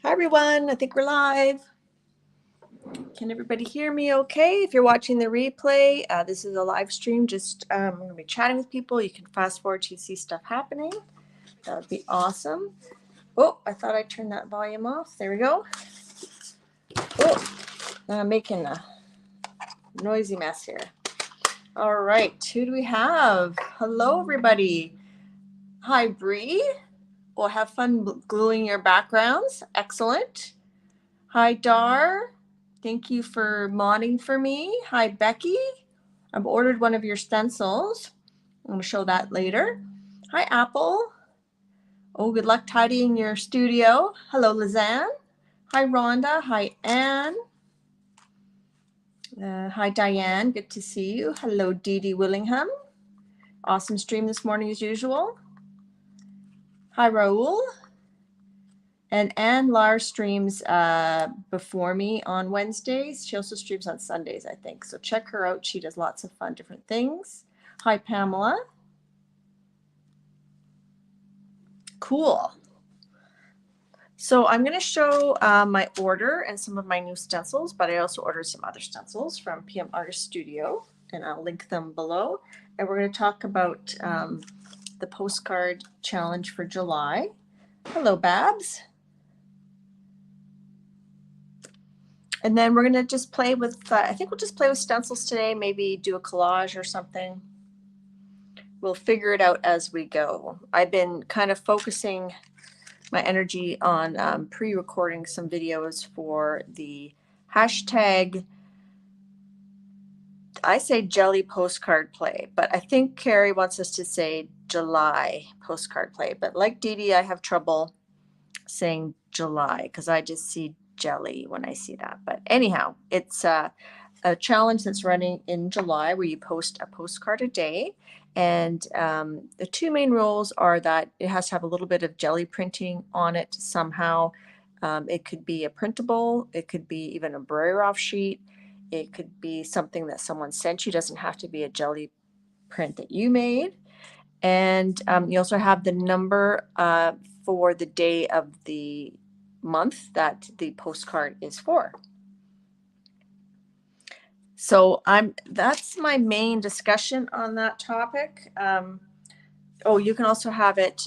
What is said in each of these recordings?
Hi everyone, I think we're live. Can everybody hear me okay? If you're watching the replay, this is a live stream. I'm going to be chatting with people. You can fast forward to see stuff happening. That would be awesome. Oh, I thought I turned that volume off. There we go. Oh, I'm making a noisy mess here. All right, who do we have? Hello everybody. Hi Bree. We'll have fun gluing your backgrounds. Excellent. Hi Dar. Thank you for modding for me. Hi Becky. I've ordered one of your stencils. I'm going to show that later. Hi Apple. Oh, good luck tidying your studio. Hello Lizanne. Hi Rhonda. Hi Anne. Hi Diane. Good to see you. Hello Dee Dee Willingham. Awesome stream this morning as usual. Hi Raul. And Anne Lar streams before me on Wednesdays. She also streams on Sundays, I think. So check her out. She does lots of fun different things. Hi, Pamela. Cool. So I'm going to show my order and some of my new stencils, but I also ordered some other stencils from P.M.Artist Studio, and I'll link them below. And we're going to talk about the postcard challenge for July. Hello, Babs. And then we're going to just play with, I think we'll just play with stencils today, maybe do a collage or something. We'll figure it out as we go. I've been kind of focusing my energy on pre-recording some videos for the hashtag, I say jelly postcard play, but I think Carrie wants us to say July postcard play. But like Dee Dee, I have trouble saying July because I just see jelly when I see that. But anyhow, it's a challenge that's running in July where you post a postcard a day. And the two main rules are that it has to have a little bit of jelly printing on it somehow. It could be a printable, it could be even a braille off sheet, it could be something that someone sent you. It doesn't have to be a jelly print that you made. And you also have the number for the day of the month that the postcard is for. So that's my main discussion on that topic. Oh, you can also have it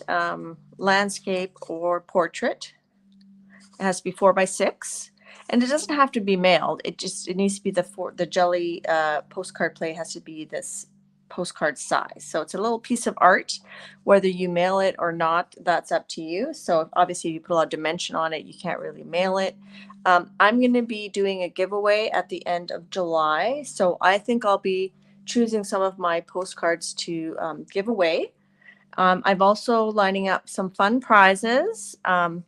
landscape or portrait. It has to be 4x6, and it doesn't have to be mailed. It needs to be the jelly postcard play has to be this postcard size. So it's a little piece of art. Whether you mail it or not, that's up to you. So obviously, if you put a lot of dimension on it, you can't really mail it. I'm going to be doing a giveaway at the end of July. So I think I'll be choosing some of my postcards to give away. I'm also lining up some fun prizes. I'm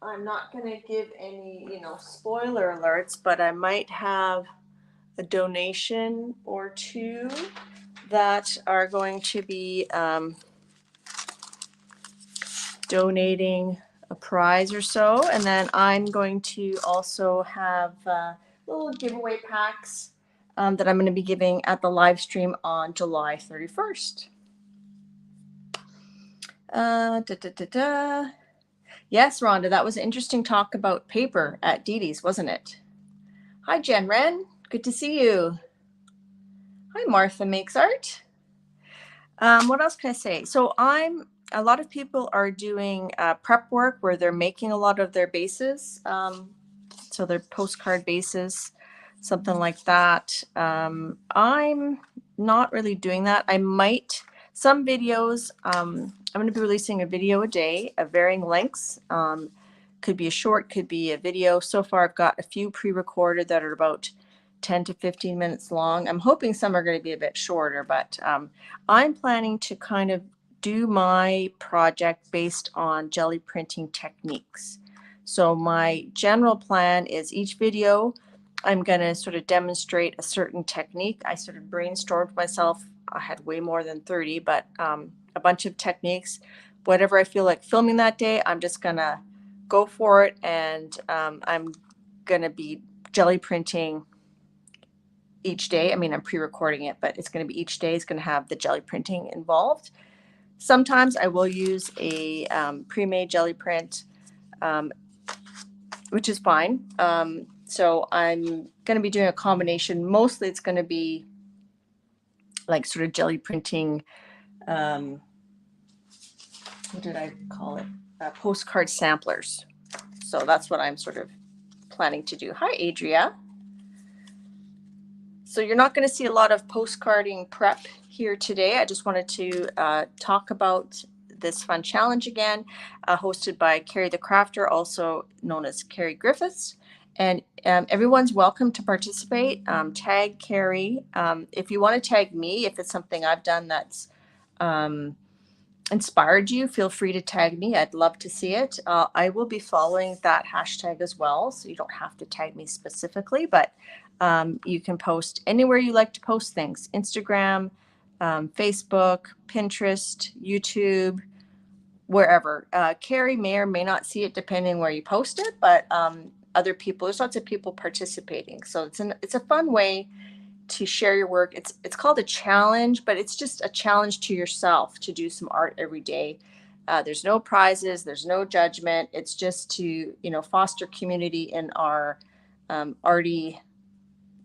not going to give any, spoiler alerts, but I might have a donation or two that are going to be donating a prize or so. And then I'm going to also have little giveaway packs that I'm going to be giving at the live stream on July 31st. Yes, Rhonda, that was an interesting talk about paper at Dee Dee's, wasn't it? Hi, Jen Wren. Good to see you. Hi, Martha Makes Art. What else can I say? So a lot of people are doing prep work where they're making a lot of their bases. So their postcard bases, something like that. I'm not really doing that. Some videos, I'm going to be releasing a video a day of varying lengths. Could be a short, could be a video. So far, I've got a few pre-recorded that are about 10 to 15 minutes long. I'm hoping some are going to be a bit shorter, but I'm planning to kind of do my project based on jelly printing techniques. So my general plan is each video, I'm going to sort of demonstrate a certain technique. I sort of brainstormed myself. I had way more than 30, but a bunch of techniques. Whatever I feel like filming that day, I'm just going to go for it. And I'm going to be jelly printing each day. I mean, I'm pre-recording it, but it's going to be each day is going to have the jelly printing involved. Sometimes I will use a pre-made jelly print. which is fine. So I'm going to be doing a combination. Mostly it's going to be like sort of jelly printing. What did I call it? Postcard samplers. So that's what I'm sort of planning to do. Hi, Adria. So you're not going to see a lot of postcarding prep here today. I just wanted to talk about this fun challenge again, hosted by Carrie the Crafter, also known as Carrie Griffiths. And everyone's welcome to participate. Tag Carrie. If you want to tag me, if it's something I've done that's inspired you, feel free to tag me. I'd love to see it. I will be following that hashtag as well, so you don't have to tag me specifically, but you can post anywhere you like to post things. Instagram, Facebook, Pinterest, YouTube, wherever. Carrie may or may not see it depending where you post it, but other people, there's lots of people participating. So it's a fun way to share your work. It's called a challenge, but it's just a challenge to yourself to do some art every day. There's no prizes, there's no judgment. It's just to, foster community in our arty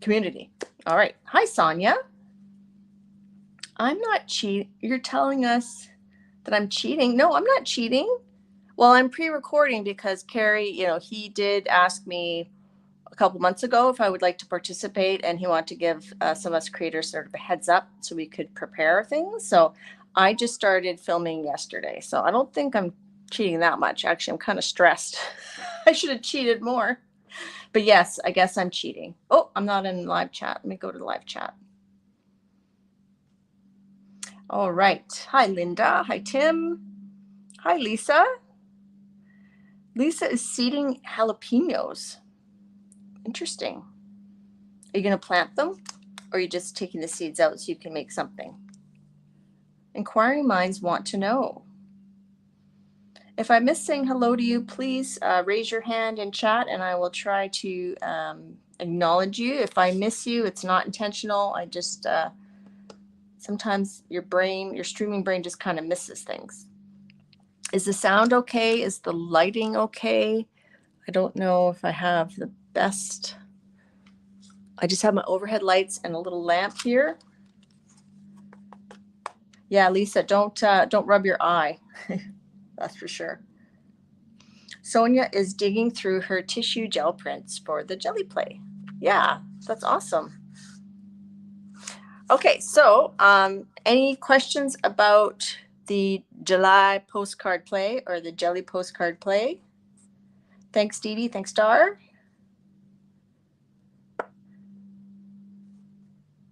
community. All right. Hi, Sonia. I'm not cheating. You're telling us that I'm cheating. No, I'm not cheating. Well, I'm pre-recording because Carrie, he did ask me a couple months ago if I would like to participate, and he wanted to give some of us creators sort of a heads up so we could prepare things. So I just started filming yesterday. So I don't think I'm cheating that much. Actually, I'm kind of stressed. I should have cheated more. But yes, I guess I'm cheating. Oh, I'm not in live chat. Let me go to the live chat. All right. Hi, Linda. Hi, Tim. Hi, Lisa. Lisa is seeding jalapenos. Interesting. Are you going to plant them, or are you just taking the seeds out so you can make something? Inquiring minds want to know. If I miss saying hello to you, please raise your hand in chat and I will try to acknowledge you. If I miss you, it's not intentional. I just, sometimes your streaming brain just kind of misses things. Is the sound okay? Is the lighting okay? I don't know if I have the best. I just have my overhead lights and a little lamp here. Yeah, Lisa, don't rub your eye. That's for sure. Sonia is digging through her tissue gel prints for the jelly play. Yeah, that's awesome. Okay, so any questions about the July postcard play or the jelly postcard play? Thanks, Dee Dee. Thanks, Dar.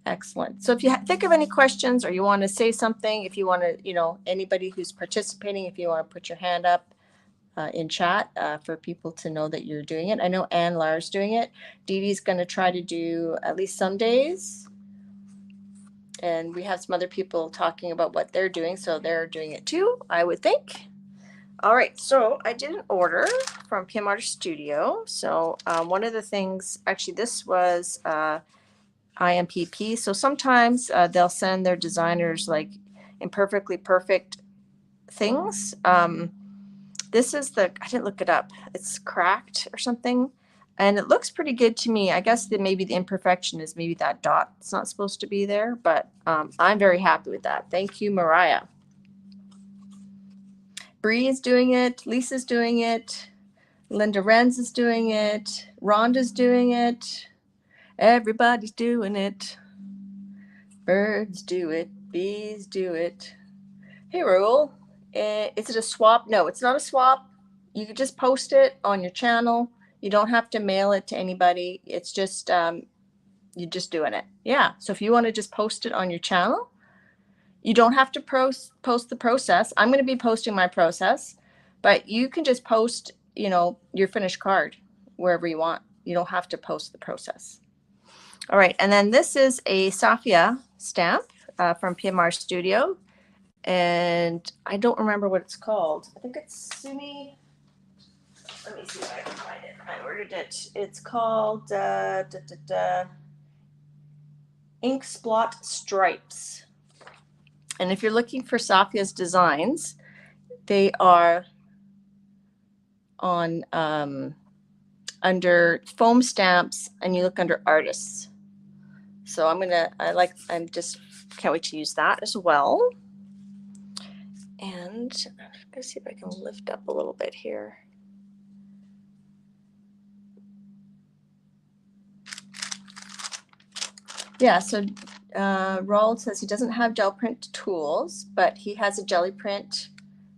Excellent. So if you think of any questions or you want to say something, if you want to, anybody who's participating, if you want to put your hand up in chat for people to know that you're doing it. I know Ann Lara's doing it. Dee Dee's going to try to do at least some days. And we have some other people talking about what they're doing, so they're doing it too, I would think. All right, so I did an order from P.M.Artist Studio. So one of the things, actually this was IMPP. So sometimes they'll send their designers like imperfectly perfect things. This is I didn't look it up. It's cracked or something. And it looks pretty good to me. I guess that maybe the imperfection is maybe that dot. It's not supposed to be there, but I'm very happy with that. Thank you, Mariah. Bree is doing it. Lisa's doing it. Linda Renz is doing it. Rhonda's doing it. Everybody's doing it. Birds do it. Bees do it. Hey, Raul. Is it a swap? No, it's not a swap. You can just post it on your channel. You don't have to mail it to anybody. It's just, you're just doing it. Yeah. So if you want to just post it on your channel, you don't have to post the process. I'm going to be posting my process, but you can just post, your finished card wherever you want. You don't have to post the process. All right. And then this is a Safia stamp from P.M.Artist Studio. And I don't remember what it's called. I think it's Sumi. Let me see if I can find it. I ordered it. It's called Ink Splot Stripes. And if you're looking for Safia's designs, they are on under foam stamps and you look under artists. So I'm just can't wait to use that as well. And I'm gonna see if I can lift up a little bit here. Yeah, so Roald says he doesn't have gel print tools, but he has a jelly print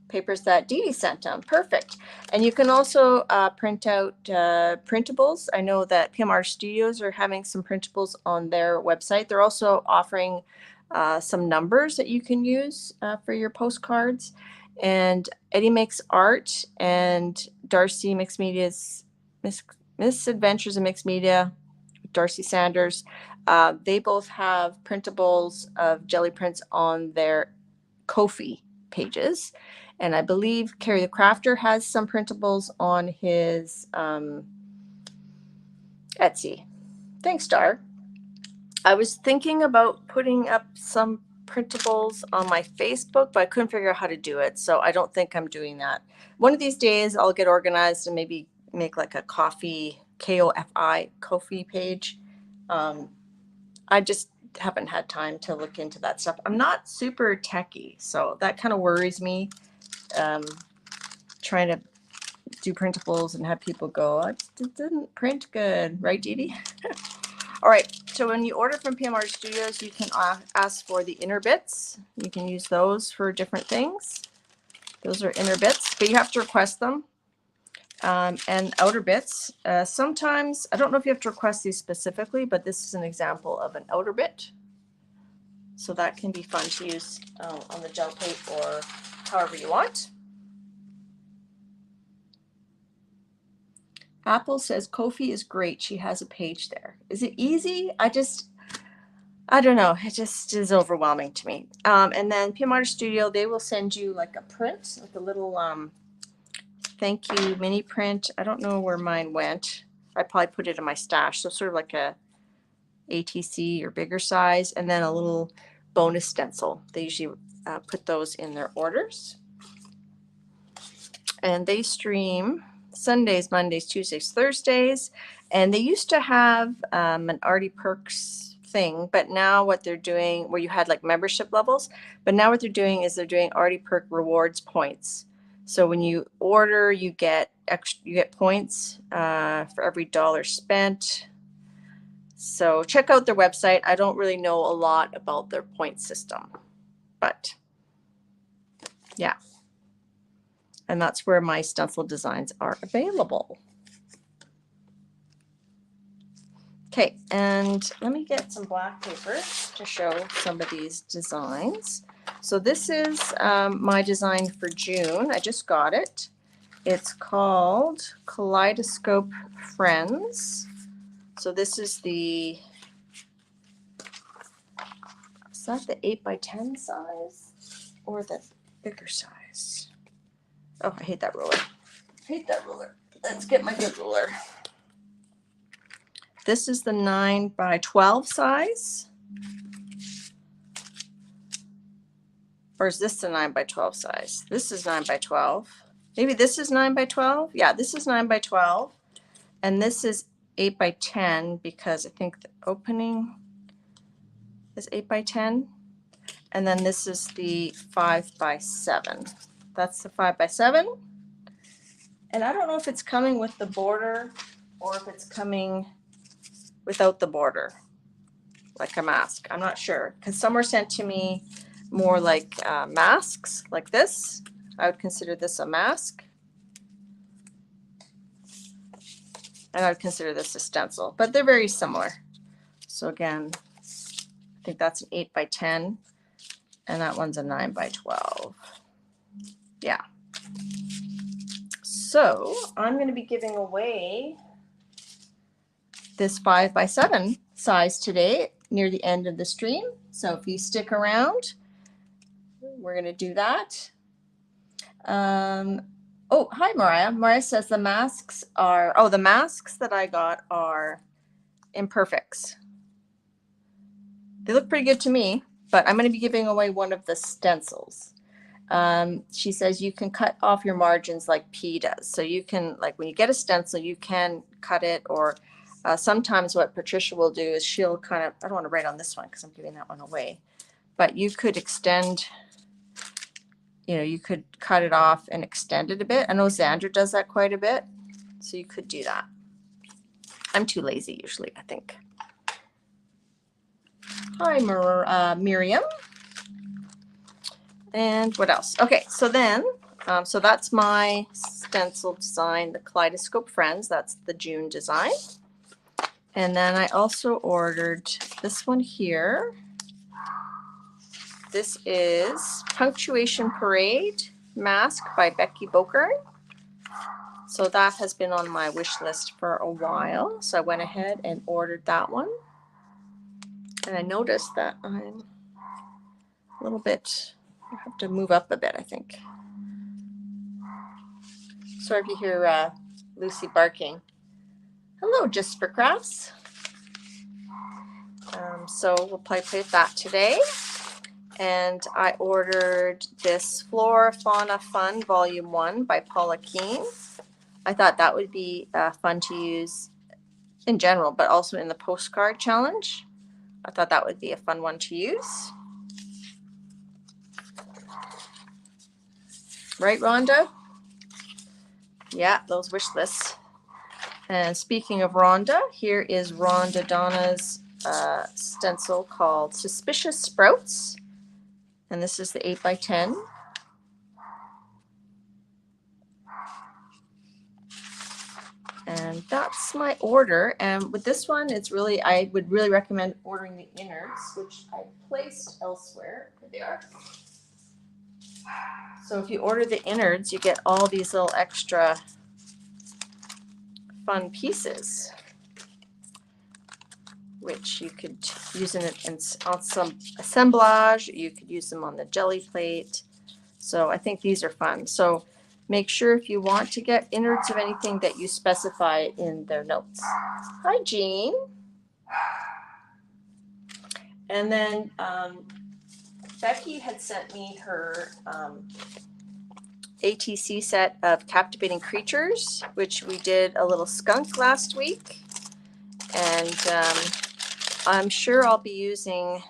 papers that Dee Dee sent him. Perfect. And you can also print out printables. I know that P.M.Artist Studios are having some printables on their website. They're also offering some numbers that you can use for your postcards. And Eddie Makes Art and Darcy Mixed Media's Misadventures in Mixed Media, Darcy Sanders. They both have printables of jelly prints on their Ko-fi pages. And I believe Carrie the Crafter has some printables on his Etsy. Thanks, Dar. I was thinking about putting up some printables on my Facebook, but I couldn't figure out how to do it. So I don't think I'm doing that. One of these days I'll get organized and maybe make like a coffee, Kofi, Ko-fi page. I just haven't had time to look into that stuff. I'm not super techie, so that kind of worries me. Trying to do printables and have people go, it didn't print good, right, Dee Dee? All right, so when you order from P.M.Artist Studios, you can ask for the inner bits. You can use those for different things. Those are inner bits, but you have to request them. And outer bits. Sometimes, I don't know if you have to request these specifically, but this is an example of an outer bit. So that can be fun to use on the gel plate or however you want. Apple says Ko-fi is great. She has a page there. Is it easy? I don't know. It just is overwhelming to me. And then P.M.Artist Studio, they will send you like a print, like a little thank you mini print. I don't know where mine went. I probably put it in my stash. So sort of like a ATC or bigger size, and then a little bonus stencil. They usually put those in their orders. And they stream Sundays, Mondays, Tuesdays, Thursdays. And they used to have an Artie Perks thing, but now what they're doing, where you had like membership levels, but now what they're doing is they're doing Artie Perk rewards points. So when you order, you get points for every dollar spent. So check out their website. I don't really know a lot about their point system, but yeah. And that's where my stencil designs are available. Okay, and let me get some black paper to show some of these designs. So this is my design for June. I just got it. It's called Kaleidoscope Friends. So this is the, is that the 8x10 size or the bigger size? Oh, I hate that ruler. I hate that ruler. Let's get my good ruler. This is the 9x12 size. Or is this the 9x12 size? This is 9x12. Maybe this is 9x12. Yeah, this is 9x12. And this is 8x10 because I think the opening is 8x10. And then this is the 5x7. That's the 5x7. And I don't know if it's coming with the border or if it's coming without the border, like a mask. I'm not sure, because some were sent to me more like masks, like this. I would consider this a mask. And I would consider this a stencil, but they're very similar. So again, I think that's an 8x10, and that one's a 9x12. Yeah. So I'm going to be giving away this 5x7 size today near the end of the stream. So if you stick around, we're going to do that. Oh, hi, Mariah. Mariah says the masks are, the masks that I got are imperfects. They look pretty good to me, but I'm going to be giving away one of the stencils. she says you can cut off your margins like P does. So you can, like when you get a stencil, you can cut it, or sometimes what Patricia will do is she'll kind of, I don't want to write on this one because I'm giving that one away, but you could extend, you know, you could cut it off and extend it a bit. I know Xandra does that quite a bit, so you could do that. I'm too lazy usually, I think. Hi, Miriam. And what else? Okay, so then, so that's my stencil design, the Kaleidoscope Friends. That's the June design. And then I also ordered this one here. This is Punctuation Parade Mask by Becky Bokern. So that has been on my wish list for a while. So I went ahead and ordered that one. And I noticed that I'm a little bit, I have to move up a bit, I think. Sorry if you hear Lucy barking. Hello, Just for Crafts. So we'll play with that today. And I ordered this Flora Fauna Fun Volume 1 by Paula Keen. I thought that would be fun to use in general, but also in the postcard challenge. I thought that would be a fun one to use. Right, Rhonda? Yeah, those wish lists. And speaking of Rhonda, here is Rhonda Donna's stencil called Suspicious Sprouts. And this is the 8x10. And that's my order. And with this one, it's really, I would really recommend ordering the innards, which I placed elsewhere. Here they are. So if you order the innards, you get all these little extra fun pieces, which you could use on some assemblage. You could use them on the jelly plate. So I think these are fun. So make sure if you want to get innards of anything that you specify in their notes. Hi, Jean. And then Becky had sent me her ATC set of Captivating Creatures, which we did a little skunk last week. And I'm sure I'll be using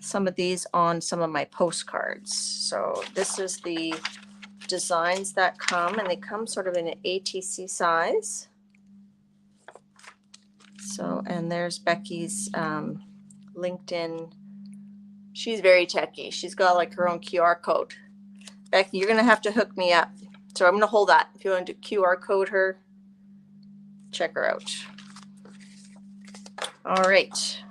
some of these on some of my postcards. So this is the designs that come, and they come sort of in an ATC size. So, and there's Becky's LinkedIn. She's very techy. She's got like her own QR code. Becky, you're gonna have to hook me up. So I'm gonna hold that. If you want to QR code her, check her out. All right.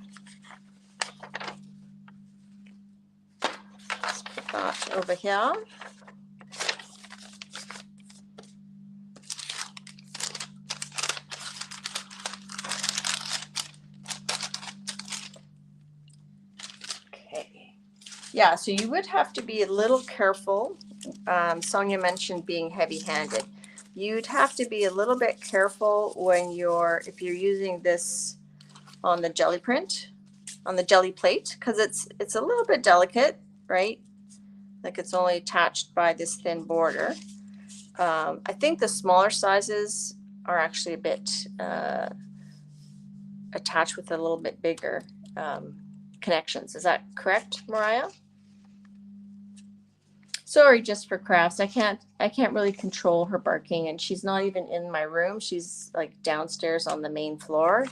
Let's put that over here. Okay. Yeah, so you would have to be a little careful. Sonia mentioned being heavy-handed. You'd have to be a little bit careful when if you're using this on the jelly print, on the jelly plate, because it's a little bit delicate, right? Like it's only attached by this thin border. I think the smaller sizes are actually a bit attached with a little bit bigger connections. Is that correct, Mariah? Sorry, Just for Crafts. I can't really control her barking, and she's not even in my room. She's like downstairs on the main floor.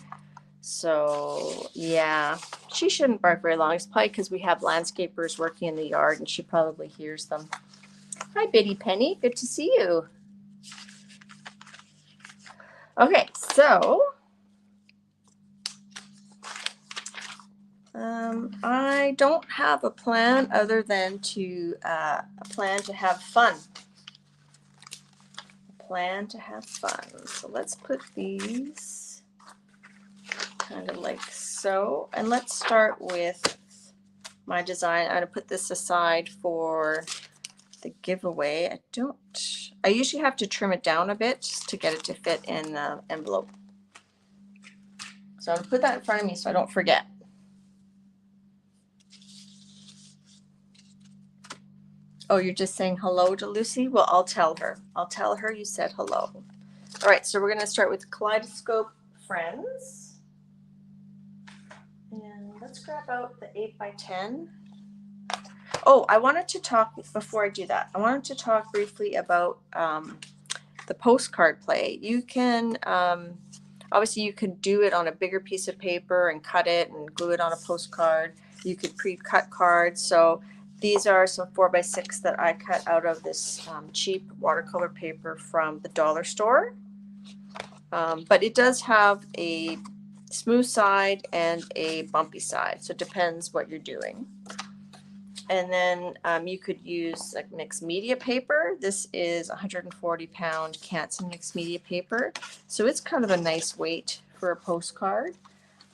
So yeah, she shouldn't bark very long. It's probably because we have landscapers working in the yard, and she probably hears them. Hi, Biddy Penny. Good to see you. Okay, so I don't have a plan other than to a plan to have fun. A plan to have fun. So let's put these kind of like so, and let's start with my design. I'm going to put this aside for the giveaway. I usually have to trim it down a bit just to get it to fit in the envelope. So I'm going to put that in front of me so I don't forget. Oh, you're just saying hello to Lucy? Well, I'll tell her. I'll tell her you said hello. All right, so we're going to start with Kaleidoscope Friends. And let's grab out the 8x10. Oh, I wanted to talk, before I do that, I wanted to talk briefly about the postcard play. You can, obviously you could do it on a bigger piece of paper and cut it and glue it on a postcard. You could pre-cut cards. So these are some 4x6 that I cut out of this cheap watercolor paper from the dollar store. But it does have a smooth side and a bumpy side. So it depends what you're doing. And then you could use like mixed media paper. This is 140-pound Canson mixed media paper. So it's kind of a nice weight for a postcard.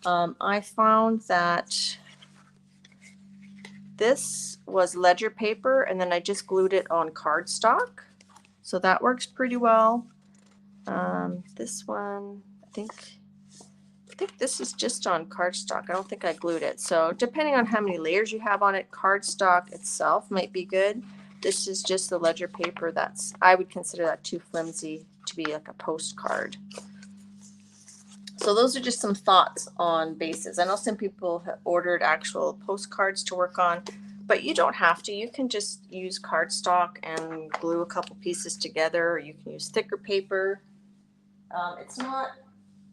I found that this was ledger paper, and then I just glued it on cardstock. So that works pretty well. This one, I think this is just on cardstock. I don't think I glued it. So depending on how many layers you have on it, cardstock itself might be good. This is just the ledger paper. I would consider that too flimsy to be like a postcard. So those are just some thoughts on bases. I know some people have ordered actual postcards to work on, but you don't have to. You can just use cardstock and glue a couple pieces together, or you can use thicker paper. It's not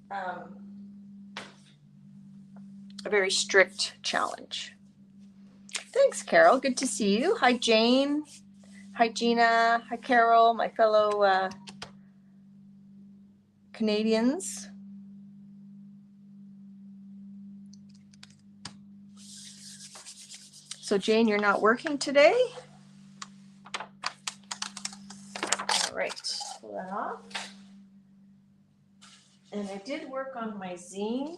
a very strict challenge. Thanks, Carol. Good to see you. Hi, Jane. Hi, Gina. Hi, Carol, my fellow Canadians. So, Jane, you're not working today? All right, pull that off. And I did work on my zine.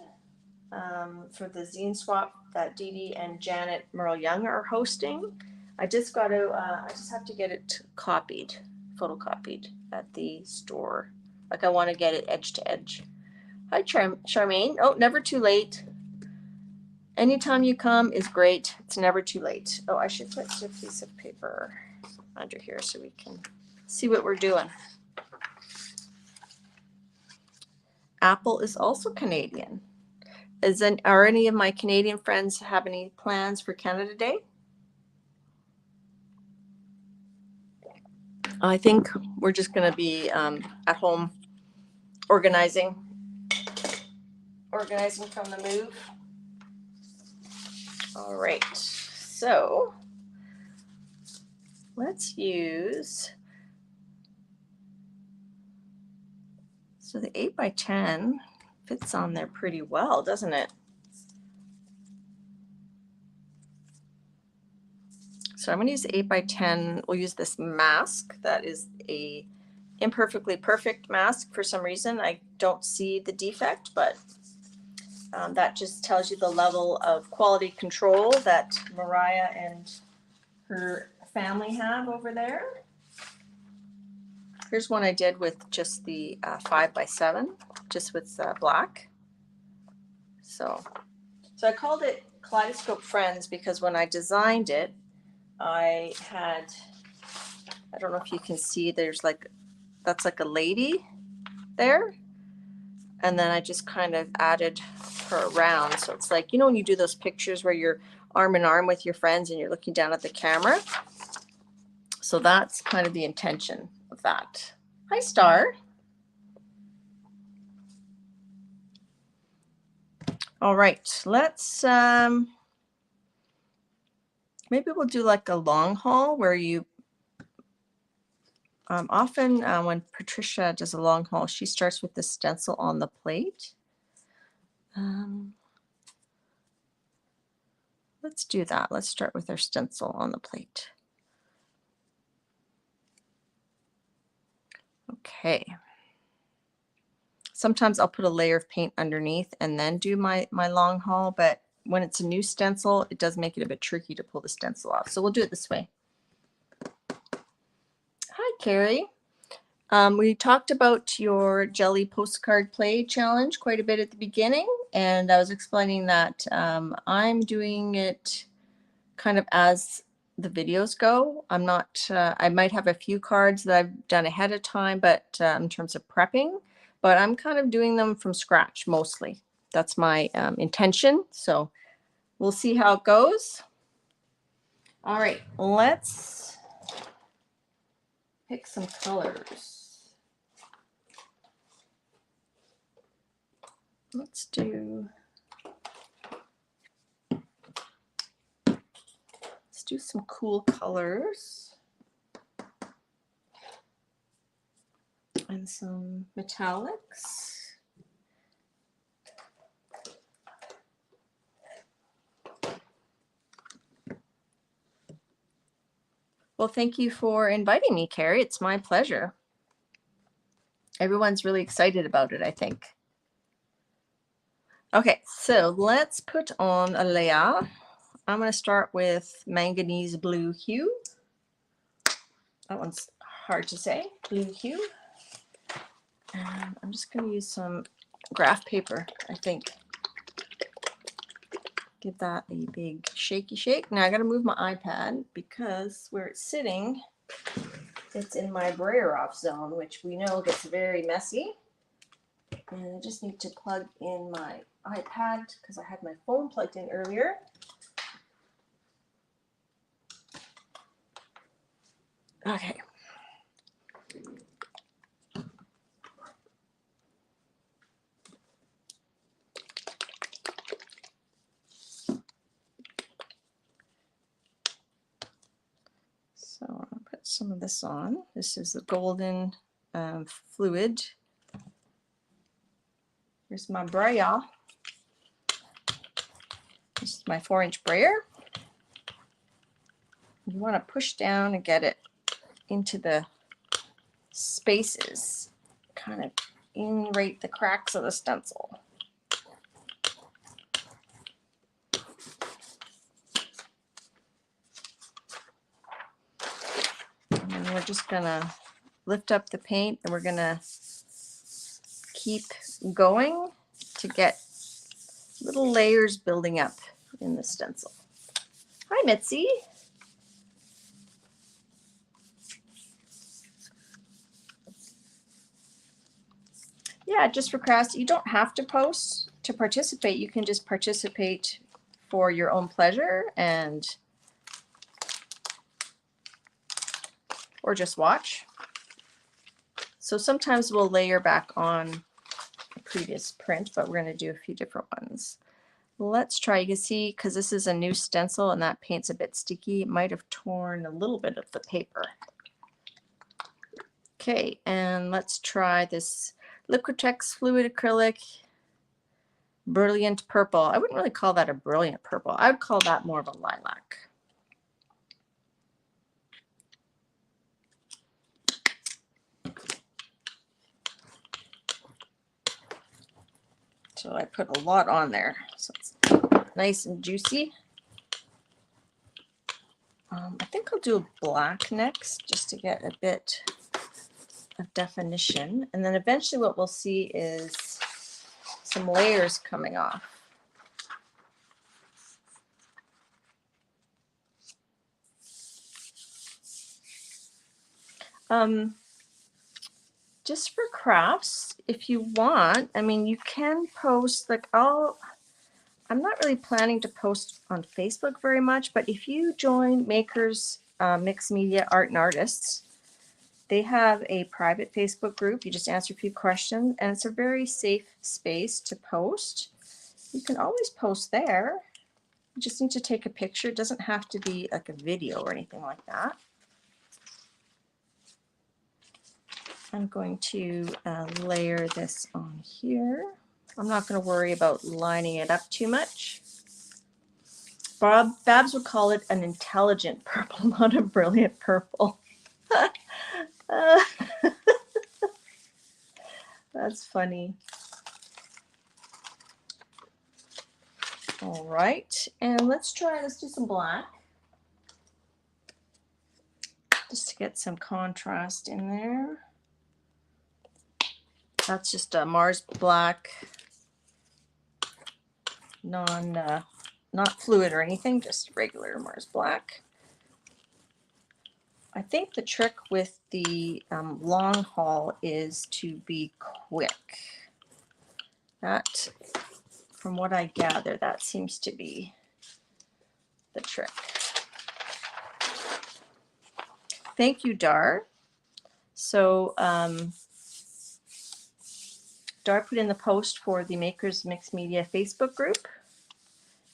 For the zine swap that Dee Dee and Janet Merle Young are hosting. I just have to get it copied, photocopied at the store. Like I want to get it edge to edge. Hi, Charmaine. Oh, never too late. Anytime you come is great. It's never too late. Oh, I should put a piece of paper under here so we can see what we're doing. Apple is also Canadian. Are any of my Canadian friends have any plans for Canada Day? I think we're just going to be at home organizing from the move. All right, so let's use, so the 8x10 fits on there pretty well, doesn't it? So I'm going to use the 8x10. We'll use this mask. That is a imperfectly perfect mask for some reason. I don't see the defect, but that just tells you the level of quality control that Mariah and her family have over there. Here's one I did with just the 5x7, just with black. So I called it Kaleidoscope Friends because when I designed it, I don't know if you can see, that's like a lady there. And then I just kind of added her around. So it's like, when you do those pictures where you're arm in arm with your friends and you're looking down at the camera. So that's kind of the intention of that. Hi, Star. All right, let's, maybe we'll do like a long haul where you, often when Patricia does a long haul, she starts with the stencil on the plate. Let's do that. Let's start with our stencil on the plate. Okay. Sometimes I'll put a layer of paint underneath and then do my long haul, but when it's a new stencil, it does make it a bit tricky to pull the stencil off. So we'll do it this way. Hi, Carrie. We talked about your jelly postcard play challenge quite a bit at the beginning, and I was explaining that I'm doing it kind of as the videos go. I'm not, I might have a few cards that I've done ahead of time, but in terms of prepping, but I'm kind of doing them from scratch mostly. That's my intention. So we'll see how it goes. All right, let's pick some colors. Let's do some cool colors and some metallics. Well, thank you for inviting me, Carrie. It's my pleasure. Everyone's really excited about it, I think. Okay, so let's put on a layer. I'm going to start with manganese blue hue. That one's hard to say, blue hue. And I'm just going to use some graph paper, I think. Give that a big shaky shake. Now I got to move my iPad because where it's sitting, it's in my brayer off zone, which we know gets very messy. And I just need to plug in my iPad because I had my phone plugged in earlier. Okay. So I'll put some of this on. This is the golden fluid. Here's my brayer. This is my 4-inch brayer. You want to push down and get it into the spaces, kind of in right the cracks of the stencil. And then we're just gonna lift up the paint and we're gonna keep going to get little layers building up in the stencil. Hi, Mitzi. Yeah, just for crafts, you don't have to post to participate. You can just participate for your own pleasure and or just watch. So sometimes we'll layer back on a previous print, but we're going to do a few different ones. Let's try. You can see, because this is a new stencil and that paint's a bit sticky, it might have torn a little bit of the paper. Okay, and let's try this Liquitex Fluid Acrylic Brilliant Purple. I wouldn't really call that a brilliant purple. I would call that more of a lilac. So I put a lot on there, so it's nice and juicy. I think I'll do a black next just to get a bit of definition. And then eventually what we'll see is some layers coming off. Just for crafts, if you want, I mean, you can post, like, I'm not really planning to post on Facebook very much, but if you join Makers Mixed Media Art and Artists, they have a private Facebook group. You just answer a few questions, and it's a very safe space to post. You can always post there. You just need to take a picture. It doesn't have to be like a video or anything like that. I'm going to layer this on here. I'm not going to worry about lining it up too much. Babs would call it an intelligent purple, not a brilliant purple. That's funny. All right, and let's do some black. Just to get some contrast in there. That's just a Mars Black, not fluid or anything, just regular Mars Black. I think the trick with the long haul is to be quick. That, from what I gather, that seems to be the trick. Thank you, Dar. So Dar put in the post for the Makers Mixed Media Facebook group,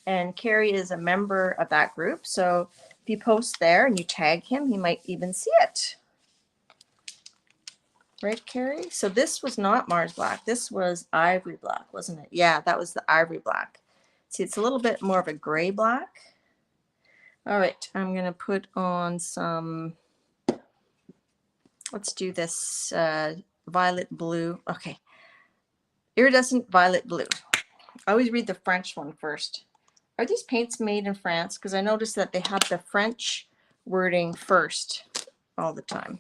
and Carrie is a member of that group. So if you post there and you tag him, he might even see it. Right, Carrie? So this was not Mars Black. This was Ivory Black, wasn't it? Yeah, that was the Ivory Black. See, it's a little bit more of a gray black. All right, I'm going to put on some, let's do this violet blue. Okay, iridescent violet blue. I always read the French one first. Are these paints made in France? Because I noticed that they have the French wording first all the time.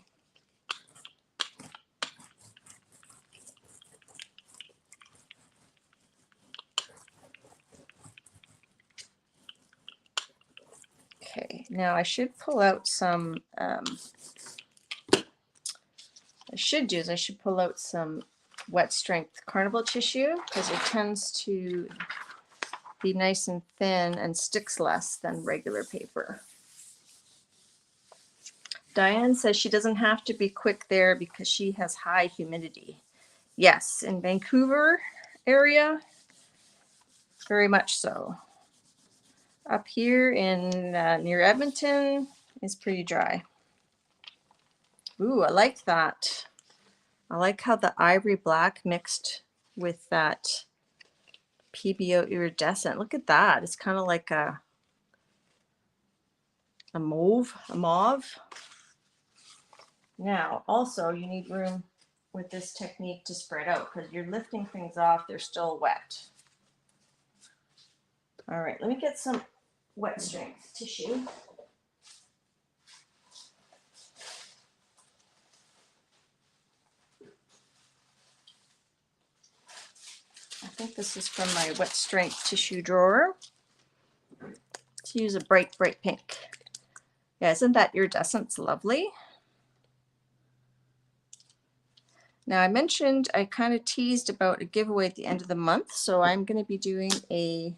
Okay, now I should pull out some, I should pull out some wet strength carnival tissue because it tends to be nice and thin and sticks less than regular paper. Diane says she doesn't have to be quick there because she has high humidity. Yes, in Vancouver area, very much so. Up here in near Edmonton is pretty dry. Ooh, I like that. I like how the ivory black mixed with that PBO iridescent. Look at that. It's kind of like a mauve. Now, also, you need room with this technique to spread out because you're lifting things off. They're still wet. All right, let me get some wet strength tissue. I think this is from my wet strength tissue drawer. Let's use a bright, bright pink. Yeah, isn't that iridescence lovely? Now I mentioned, I kind of teased about a giveaway at the end of the month, so I'm going to be doing a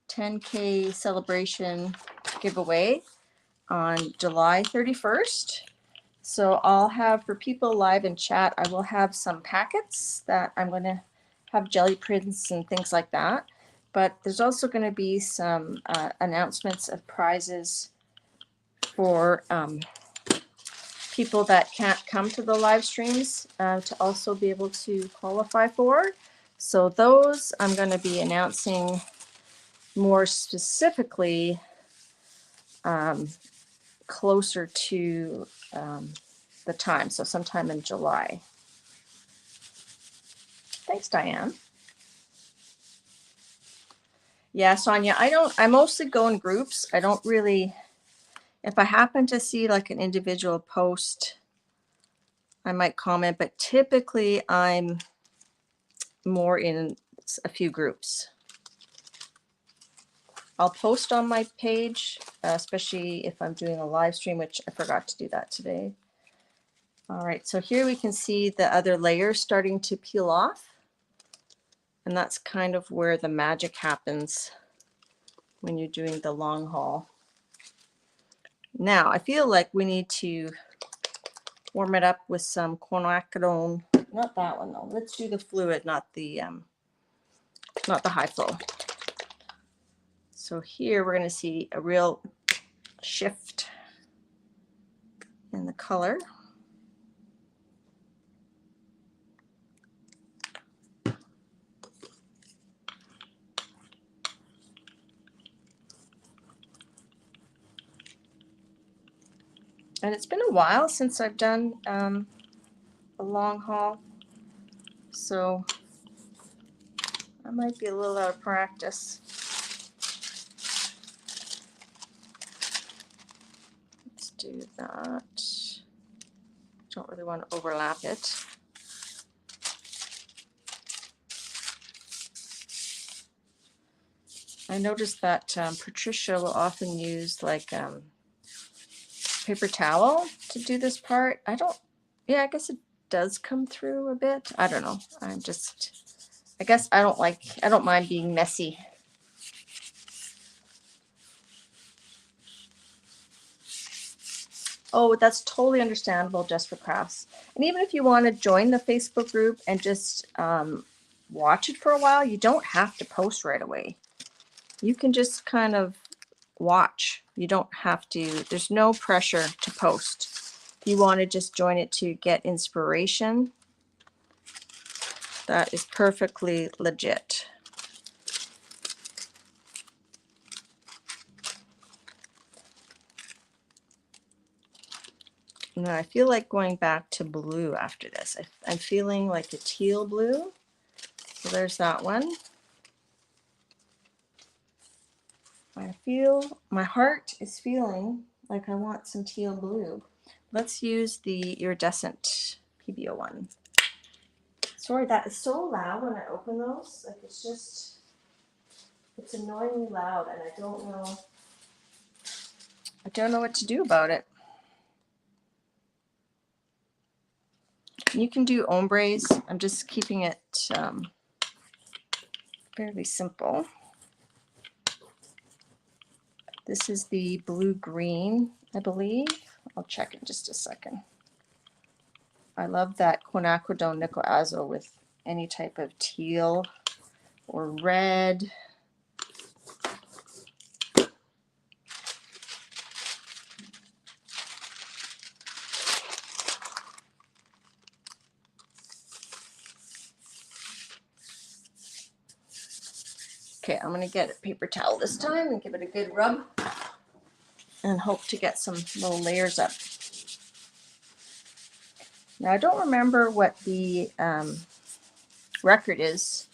10K celebration giveaway on July 31st. So I'll have, for people live in chat, I will have some packets that I'm going to have jelly prints and things like that. But there's also going to be some announcements of prizes for people that can't come to the live streams to also be able to qualify for. So those I'm going to be announcing more specifically closer to the time, so sometime in July. Thanks, Diane. Yeah, Sonia, I mostly go in groups. I don't really, if I happen to see like an individual post, I might comment, but typically I'm more in a few groups. I'll post on my page, especially if I'm doing a live stream, which I forgot to do that today. All right, so here we can see the other layers starting to peel off. And that's kind of where the magic happens when you're doing the long haul. Now, I feel like we need to warm it up with some quinacridone. Not that one though. Let's do the fluid, not the high flow. So here we're going to see a real shift in the color. And it's been a while since I've done a long haul, so I might be a little out of practice. Let's do that. Don't really want to overlap it. I noticed that Patricia will often use like paper towel to do this part. Yeah, I guess it does come through a bit. I don't know. I guess I don't mind being messy. Oh, that's totally understandable just for crafts. And even if you want to join the Facebook group and just watch it for a while, you don't have to post right away. You can just kind of watch. You don't have to, there's no pressure to post. If you want to just join it to get inspiration, that is perfectly legit. Now I feel like going back to blue after this. I'm feeling like a teal blue. So there's that one. My heart is feeling like I want some teal blue. Let's use the iridescent PBO1. Sorry, that is so loud when I open those. Like it's annoyingly loud, and I don't know what to do about it. You can do ombres. I'm just keeping it fairly simple. This is the blue-green, I believe. I'll check in just a second. I love that quinacridone nickel azo with any type of teal or red. Okay, I'm going to get a paper towel this time and give it a good rub and hope to get some little layers up. Now, I don't remember what the record is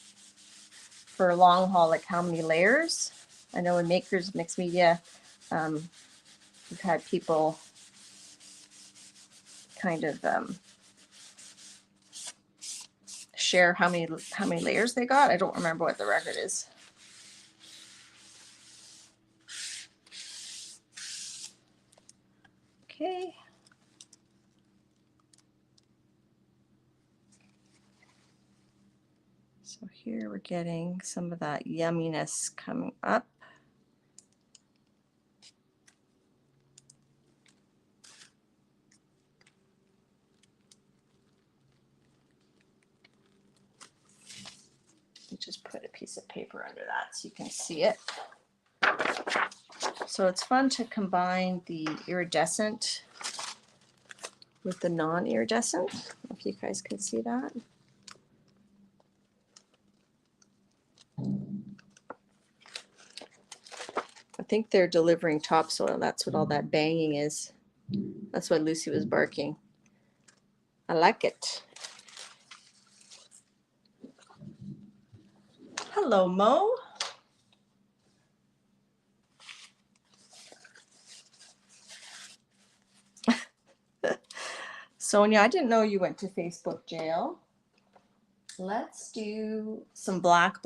for long haul, like how many layers. I know in Makers, Mixed Media, we've had people kind of share how many layers they got. I don't remember what the record is. Okay. So here we're getting some of that yumminess coming up. Just put a piece of paper under that so you can see it. So it's fun to combine the iridescent with the non-iridescent. I don't know if you guys can see that. I think they're delivering topsoil. That's what all that banging is. That's why Lucy was barking. I like it. Hello, Mo. Sonia, I didn't know you went to Facebook jail. Let's do some black.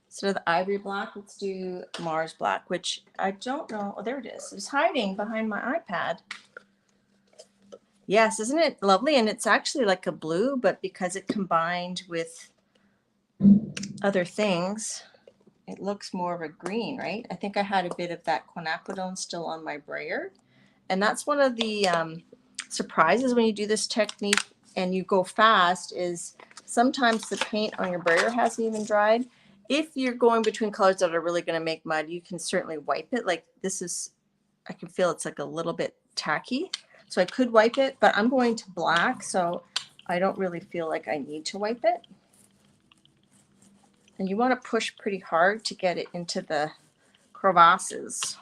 Instead of the ivory black, let's do Mars black, which I don't know. Oh, there it is. It's hiding behind my iPad. Yes, isn't it lovely? And it's actually like a blue, but because it combined with other things, it looks more of a green, right? I think I had a bit of that quinacridone still on my brayer. And that's one of the surprises when you do this technique and you go fast is sometimes the paint on your brayer hasn't even dried. If you're going between colors that are really going to make mud, you can certainly wipe it. Like this is, I can feel it's like a little bit tacky. So I could wipe it, but I'm going to black, so I don't really feel like I need to wipe it. And you want to push pretty hard to get it into the crevasses.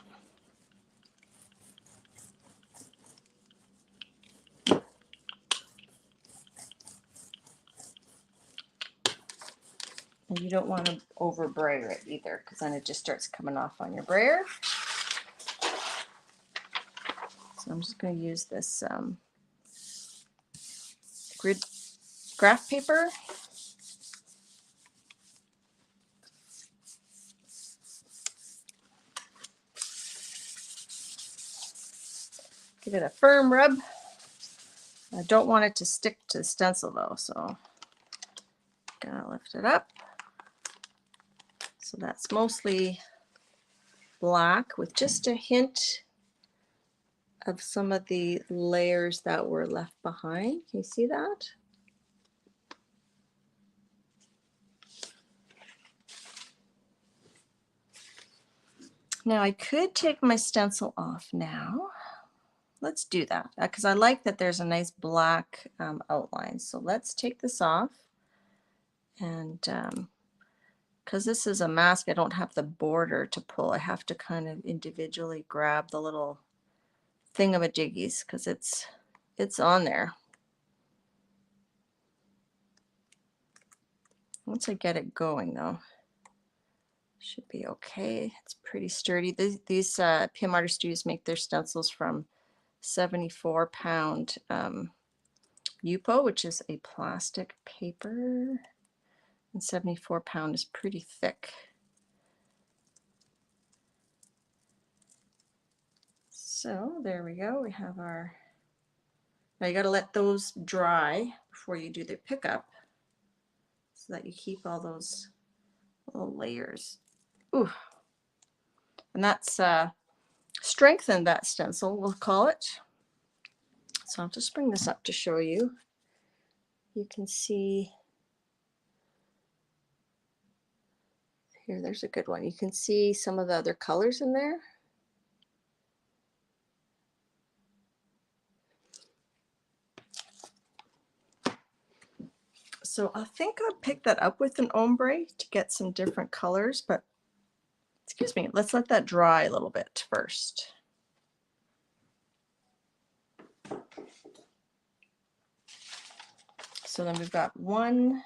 And you don't want to over brayer it either, because then it just starts coming off on your brayer. So I'm just going to use this grid graph paper. Give it a firm rub. I don't want it to stick to the stencil though, so gotta lift it up. So that's mostly black with just a hint of some of the layers that were left behind. Can you see that? Now I could take my stencil off now. Let's do that because I like that there's a nice black outline. So let's take this off. And because this is a mask, I don't have the border to pull. I have to kind of individually grab the little thingamajiggies because it's on there. Once I get it going though, should be okay. It's pretty sturdy. These P.M.Artist Studios make their stencils from 74-pound Yupo, which is a plastic paper, and 74-pound is pretty thick. So there we go. We have our, now you got to let those dry before you do the pickup so that you keep all those little layers. Ooh. And that's strengthened that stencil, we'll call it. So I'll just bring this up to show you. You can see here, there's a good one. You can see some of the other colors in there. So I think I'll pick that up with an ombre to get some different colors, but excuse me, let's let that dry a little bit first. So then we've got 1,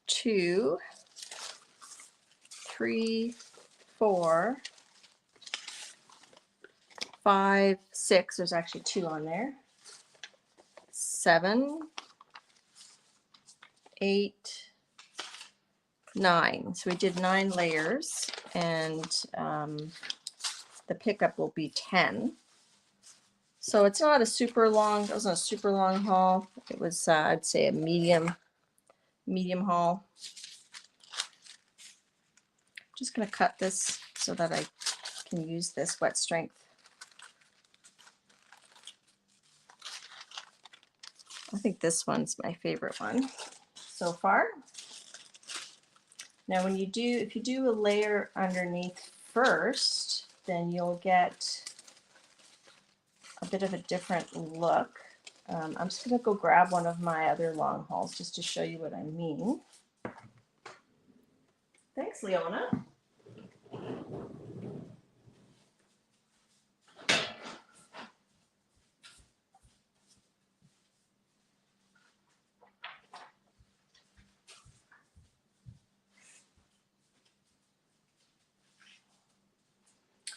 2, 3, 4, 5, 6. There's actually 2 on there. 7, 8, 9. So we did 9 layers, and the pickup will be 10. So it's not a super long, it wasn't a super long haul. It was, I'd say, a medium haul. I'm just going to cut this so that I can use this wet strength. I think this one's my favorite one so far. Now when you do, if you do a layer underneath first, then you'll get a bit of a different look. I'm just going to go grab one of my other long hauls just to show you what I mean. Thanks, Leona.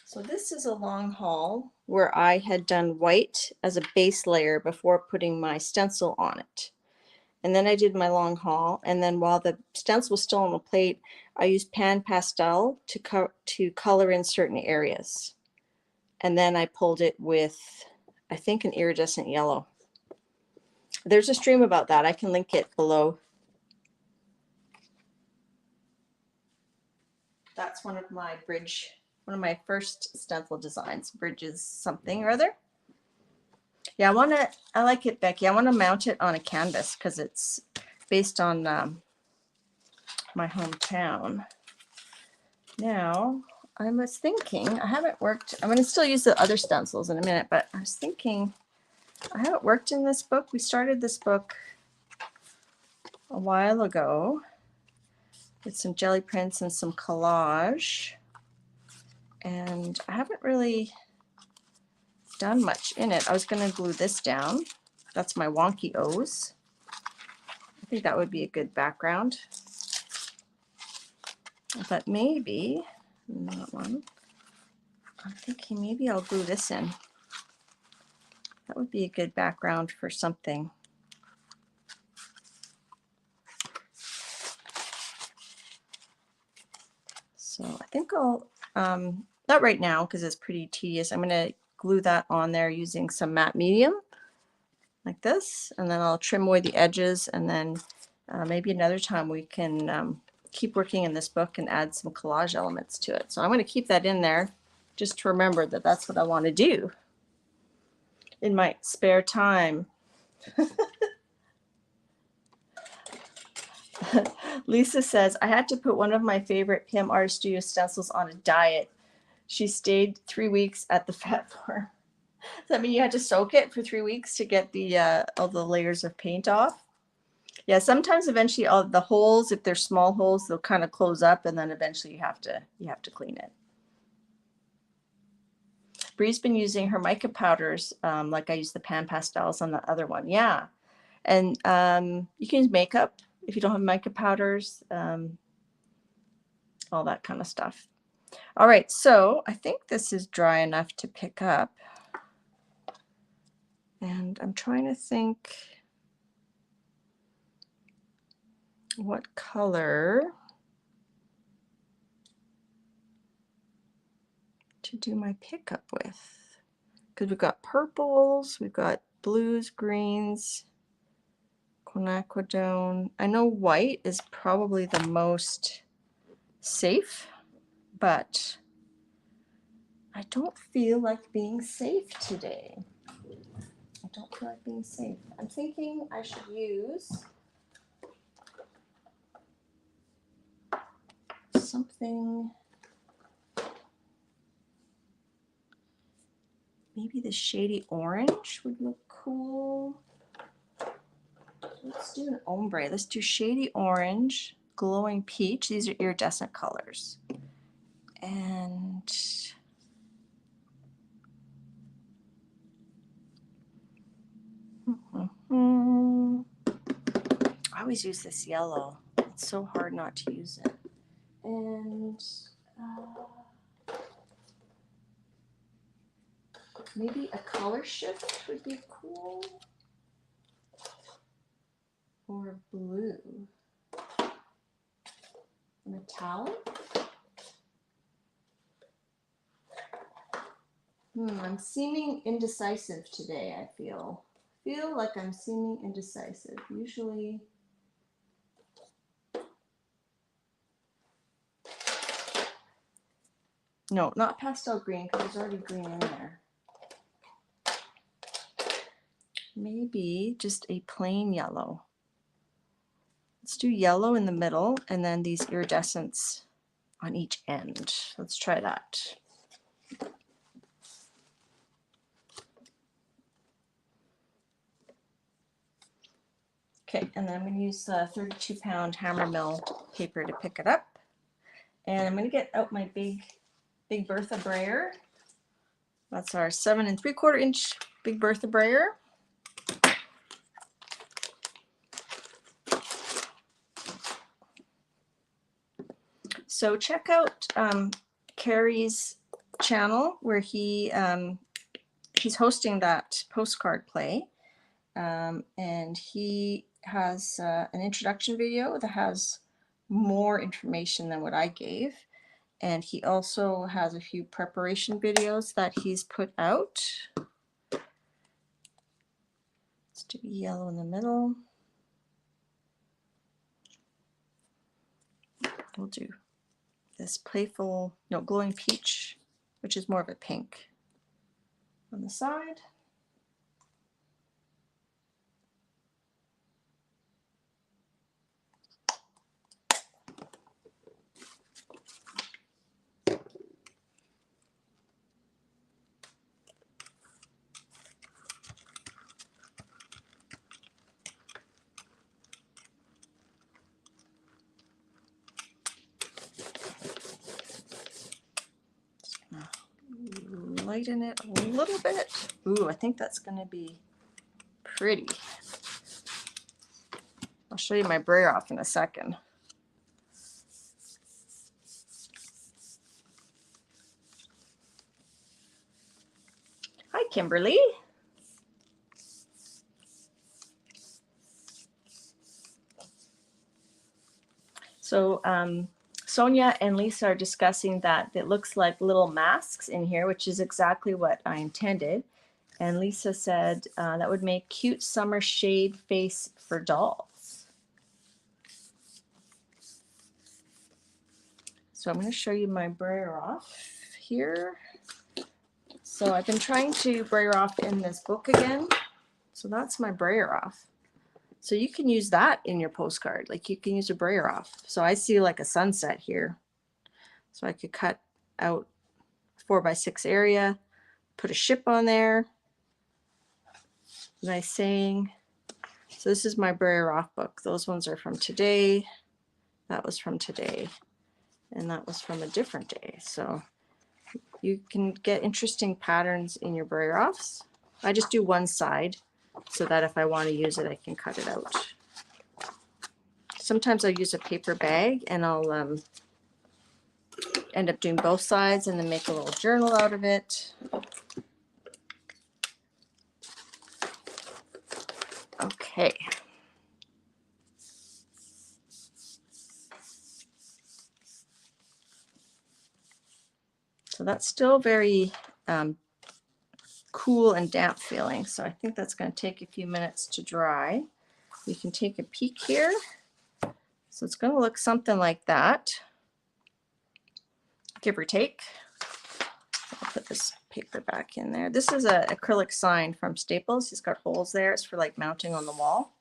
So this is a long haul where I had done white as a base layer before putting my stencil on it. And then I did my long haul, and then while the stencil was still on the plate, I used pan pastel to color in certain areas. And then I pulled it with, I think, an iridescent yellow. There's a stream about that. I can link it below. That's one of my my first stencil designs, bridges something or other. Yeah, I like it, Becky. I want to mount it on a canvas because it's based on my hometown. Now, I was thinking, I haven't worked, I'm going to still use the other stencils in a minute, but I was thinking, I haven't worked in this book. We started this book a while ago with some jelly prints and some collage. And I haven't really done much in it. I was going to glue this down. That's my wonky O's. I think that would be a good background. But maybe, not one. I'm thinking maybe I'll glue this in. That would be a good background for something. So I think I'll, not right now because it's pretty tedious. I'm going to glue that on there using some matte medium like this, and then I'll trim away the edges, and then maybe another time we can keep working in this book and add some collage elements to it. So I'm going to keep that in there just to remember that that's what I want to do in my spare time. Lisa says, I had to put one of my favorite P.M.Artist Studio stencils on a diet. She stayed 3 weeks at the fat farm. Does that mean you had to soak it for 3 weeks to get the all the layers of paint off? Yeah, sometimes eventually all the holes, if they're small holes, they'll kind of close up, and then eventually you have to clean it. Bree's been using her mica powders, like I use the pan pastels on the other one. Yeah, and you can use makeup if you don't have mica powders, all that kind of stuff. All right, so I think this is dry enough to pick up. And I'm trying to think what color to do my pickup with. Because we've got purples, we've got blues, greens, quinacridone. I know white is probably the most safe, but I don't feel like being safe today. I don't feel like being safe. I'm thinking I should use something, maybe the shady orange would look cool. Let's do an ombre. Let's do shady orange, glowing peach. These are iridescent colors. And I always use this yellow. It's so hard not to use it. And maybe a color shift would be cool. Or blue. Metallic. I'm seeming indecisive today, I feel. Feel like I'm seeming indecisive. Usually no, not pastel green, because there's already green in there. Maybe just a plain yellow. Let's do yellow in the middle, and then these iridescents on each end. Let's try that. Okay, and then I'm going to use 32-pound hammer mill paper to pick it up. And I'm going to get out my big Bertha brayer. That's our 7 3/4 inch Big Bertha brayer. So check out Carrie's channel where he's hosting that postcard play, and he has an introduction video that has more information than what I gave, and he also has a few preparation videos that he's put out. Let's do yellow in the middle. We'll do this playful, no, glowing peach, which is more of a pink on the side. Lighten it a little bit. Ooh, I think that's going to be pretty. I'll show you my brayer off in a second. Hi, Kimberly. So Sonia and Lisa are discussing that it looks like little masks in here, which is exactly what I intended. And Lisa said that would make cute summer shade face for dolls. So I'm going to show you my brayer off here. So I've been trying to brayer off in this book again. So that's my brayer off. So you can use that in your postcard. Like you can use a brayer off. So I see like a sunset here. So I could cut out 4x6 area, put a ship on there. Nice saying. So this is my brayer off book. Those ones are from today. That was from today. And that was from a different day. So you can get interesting patterns in your brayer offs. I just do one side so that if I want to use it, I can cut it out. Sometimes I'll use a paper bag and I'll end up doing both sides and then make a little journal out of it. Okay. So that's still very cool and damp feeling. So I think that's going to take a few minutes to dry. You can take a peek here. So it's going to look something like that, give or take. I'll put this paper back in there. This is an acrylic sign from Staples. It's got holes there. It's for like mounting on the wall.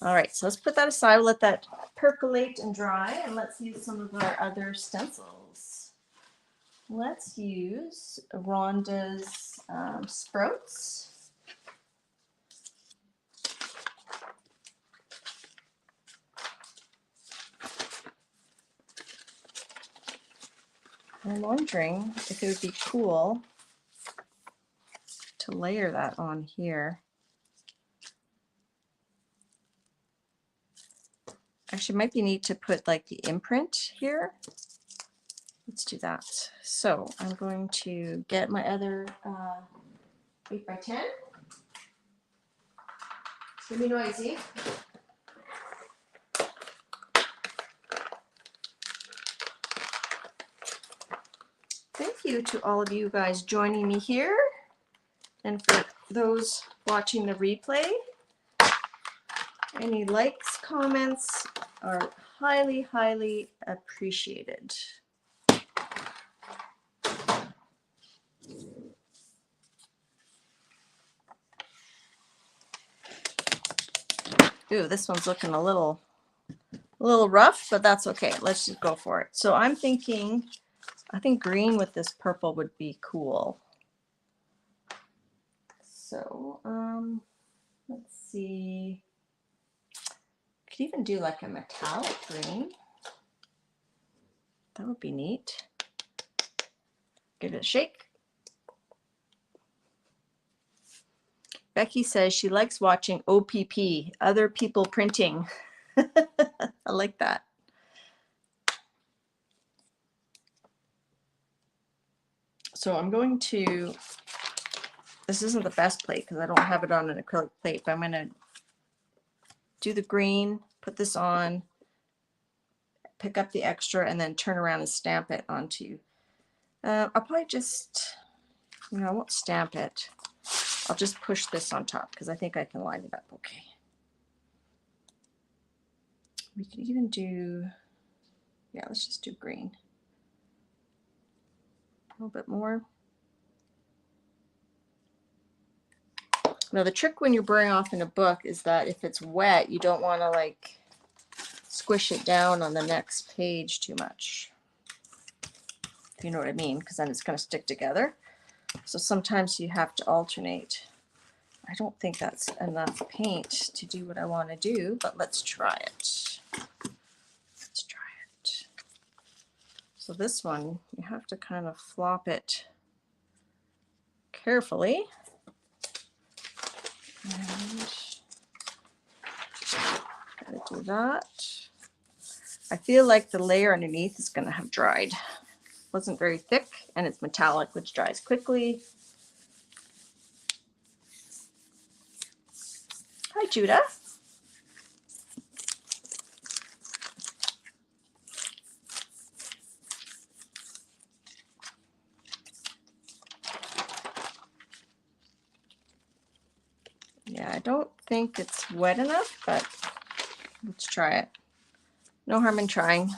All right, so let's put that aside. We'll let that percolate and dry, and let's use some of our other stencils. Let's use Rhonda's Sprouts. I'm wondering if it would be cool to layer that on here. Actually, it might be neat to put like the imprint here. Let's do that. So I'm going to get my other 8x10. It's gonna be noisy. Thank you to all of you guys joining me here, and for those watching the replay. Any likes, comments are highly, highly appreciated. Ooh, this one's looking a little rough, but that's okay. Let's just go for it. So I'm thinking, I think green with this purple would be cool. So let's see. Could even do like a metallic green. That would be neat. Give it a shake. Becky says she likes watching OPP, other people printing. I like that. So I'm going to, this isn't the best plate because I don't have it on an acrylic plate, but I'm going to do the green, put this on, pick up the extra, and then turn around and stamp it onto. I'll probably just, I won't stamp it. I'll just push this on top because I think I can line it up okay. We could even do, yeah, let's just do green. A little bit more. Now the trick when you're braying off in a book is that if it's wet, you don't want to like squish it down on the next page too much. If you know what I mean, because then it's going to stick together. So sometimes you have to alternate. I don't think that's enough paint to do what I want to do, but let's try it. Let's try it. So this one, you have to kind of flop it carefully. And gotta do that. I feel like the layer underneath is going to have dried. Wasn't very thick, and it's metallic, which dries quickly. Hi, Judah. think it's wet enough, but let's try it. No harm in trying.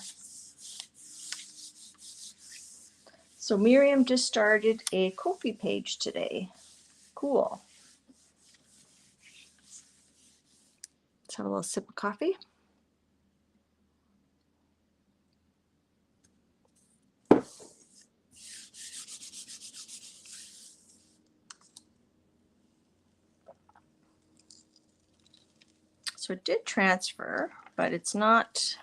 So Miriam just started a Ko-fi page today. Cool. Let's have a little sip of coffee. So it did transfer, but it's not,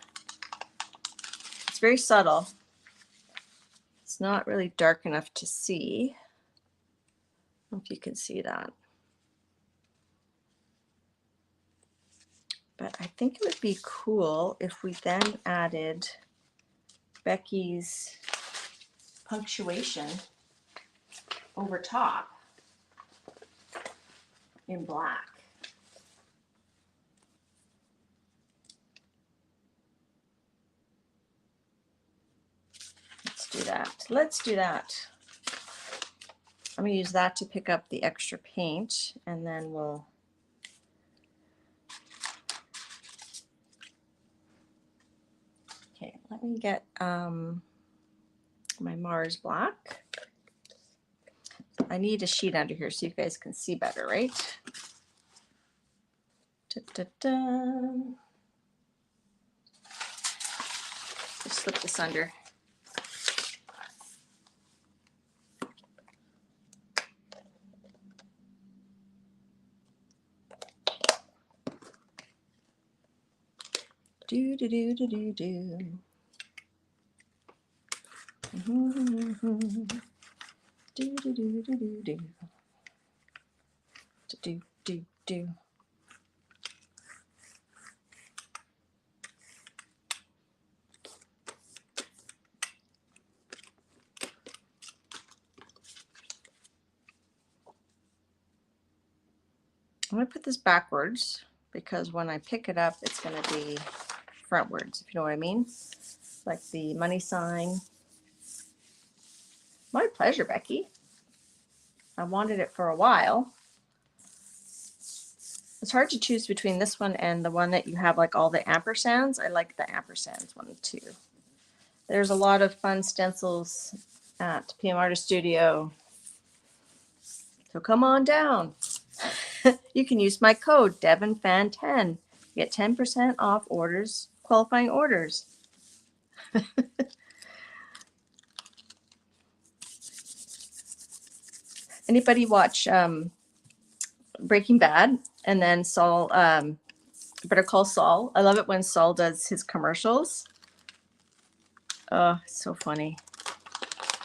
it's very subtle. It's not really dark enough to see. I don't know if you can see that. But I think it would be cool if we then added Becky's punctuation over top in black. Let's do that. Let's do that. I'm going to use that to pick up the extra paint, and then we'll okay, let me get my Mars black. I need a sheet under here so you guys can see better, right? Da, da, da. Just slip this under. Do do do do do do. Do do do do do do. Do do do. I'm going to put this backwards because when I pick it up, it's going to be frontwards, if you know what I mean. Like the money sign. My pleasure, Becky. I wanted it for a while. It's hard to choose between this one and the one that you have like all the ampersands. I like the ampersands one too. There's a lot of fun stencils at P.M.Artist Studio. So come on down. You can use my code DevonFan10. Get 10% off orders, qualifying orders. Anybody watch Breaking Bad and then Saul, Better Call Saul? I love it when Saul does his commercials. Oh, it's so funny.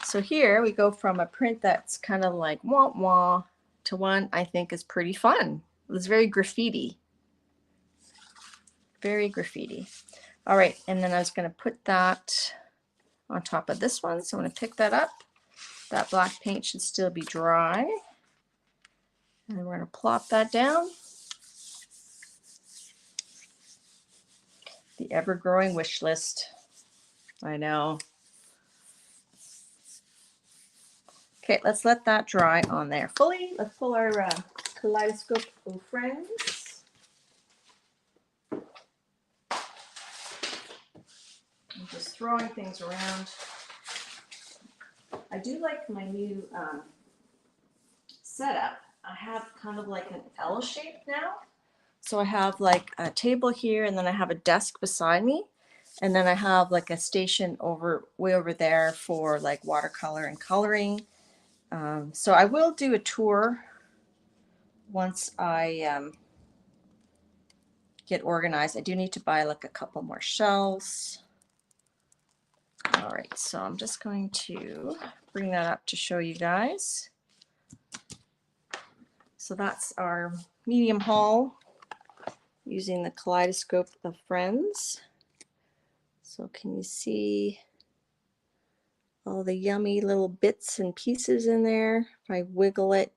So here we go from a print that's kind of like wah wah to one I think is pretty fun. It's very graffiti. Very graffiti. All right, and then I was going to put that on top of this one. So I'm going to pick that up. That black paint should still be dry. And we're going to plop that down. The ever-growing wish list. I know. Okay, let's let that dry on there fully. Let's pull our kaleidoscope of friends. I'm just throwing things around. I do like my new setup. I have kind of like an L shape now. So I have like a table here, and then I have a desk beside me. And then I have like a station way over there for like watercolor and coloring. So I will do a tour once I get organized. I do need to buy like a couple more shelves. All right, so I'm just going to bring that up to show you guys. So that's our medium haul using the kaleidoscope of friends. So can you see all the yummy little bits and pieces in there? If I wiggle it,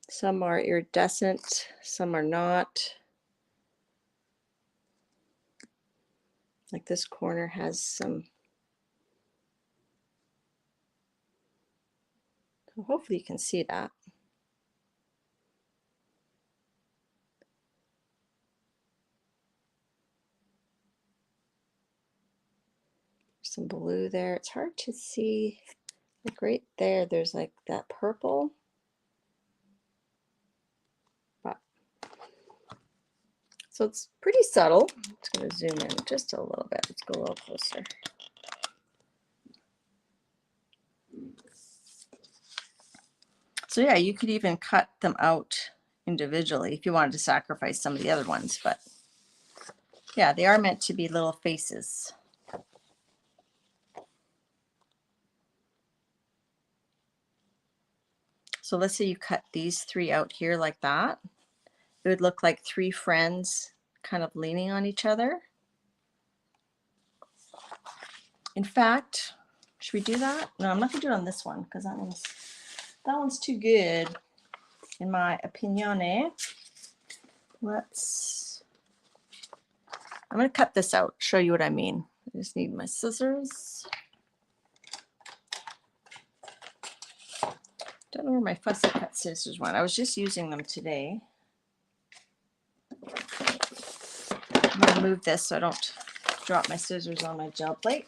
some are iridescent, some are not. Like this corner has some. Hopefully you can see that. some blue there. It's hard to see. Like right there, there's like that purple. But, so it's pretty subtle. I'm just going to zoom in just a little bit. Let's go a little closer. So yeah, you could even cut them out individually if you wanted to sacrifice some of the other ones, but yeah, they are meant to be little faces. So let's say you cut these three out here like that. It would look like three friends kind of leaning on each other. In fact, should we do that? No, I'm not gonna do it on this one because that one's too good in my opinion. I'm gonna cut this out, show you what I mean. I just need my scissors. Don't know where my fussy cut scissors went. I was just using them today. I'm gonna move this so I don't drop my scissors on my gel plate.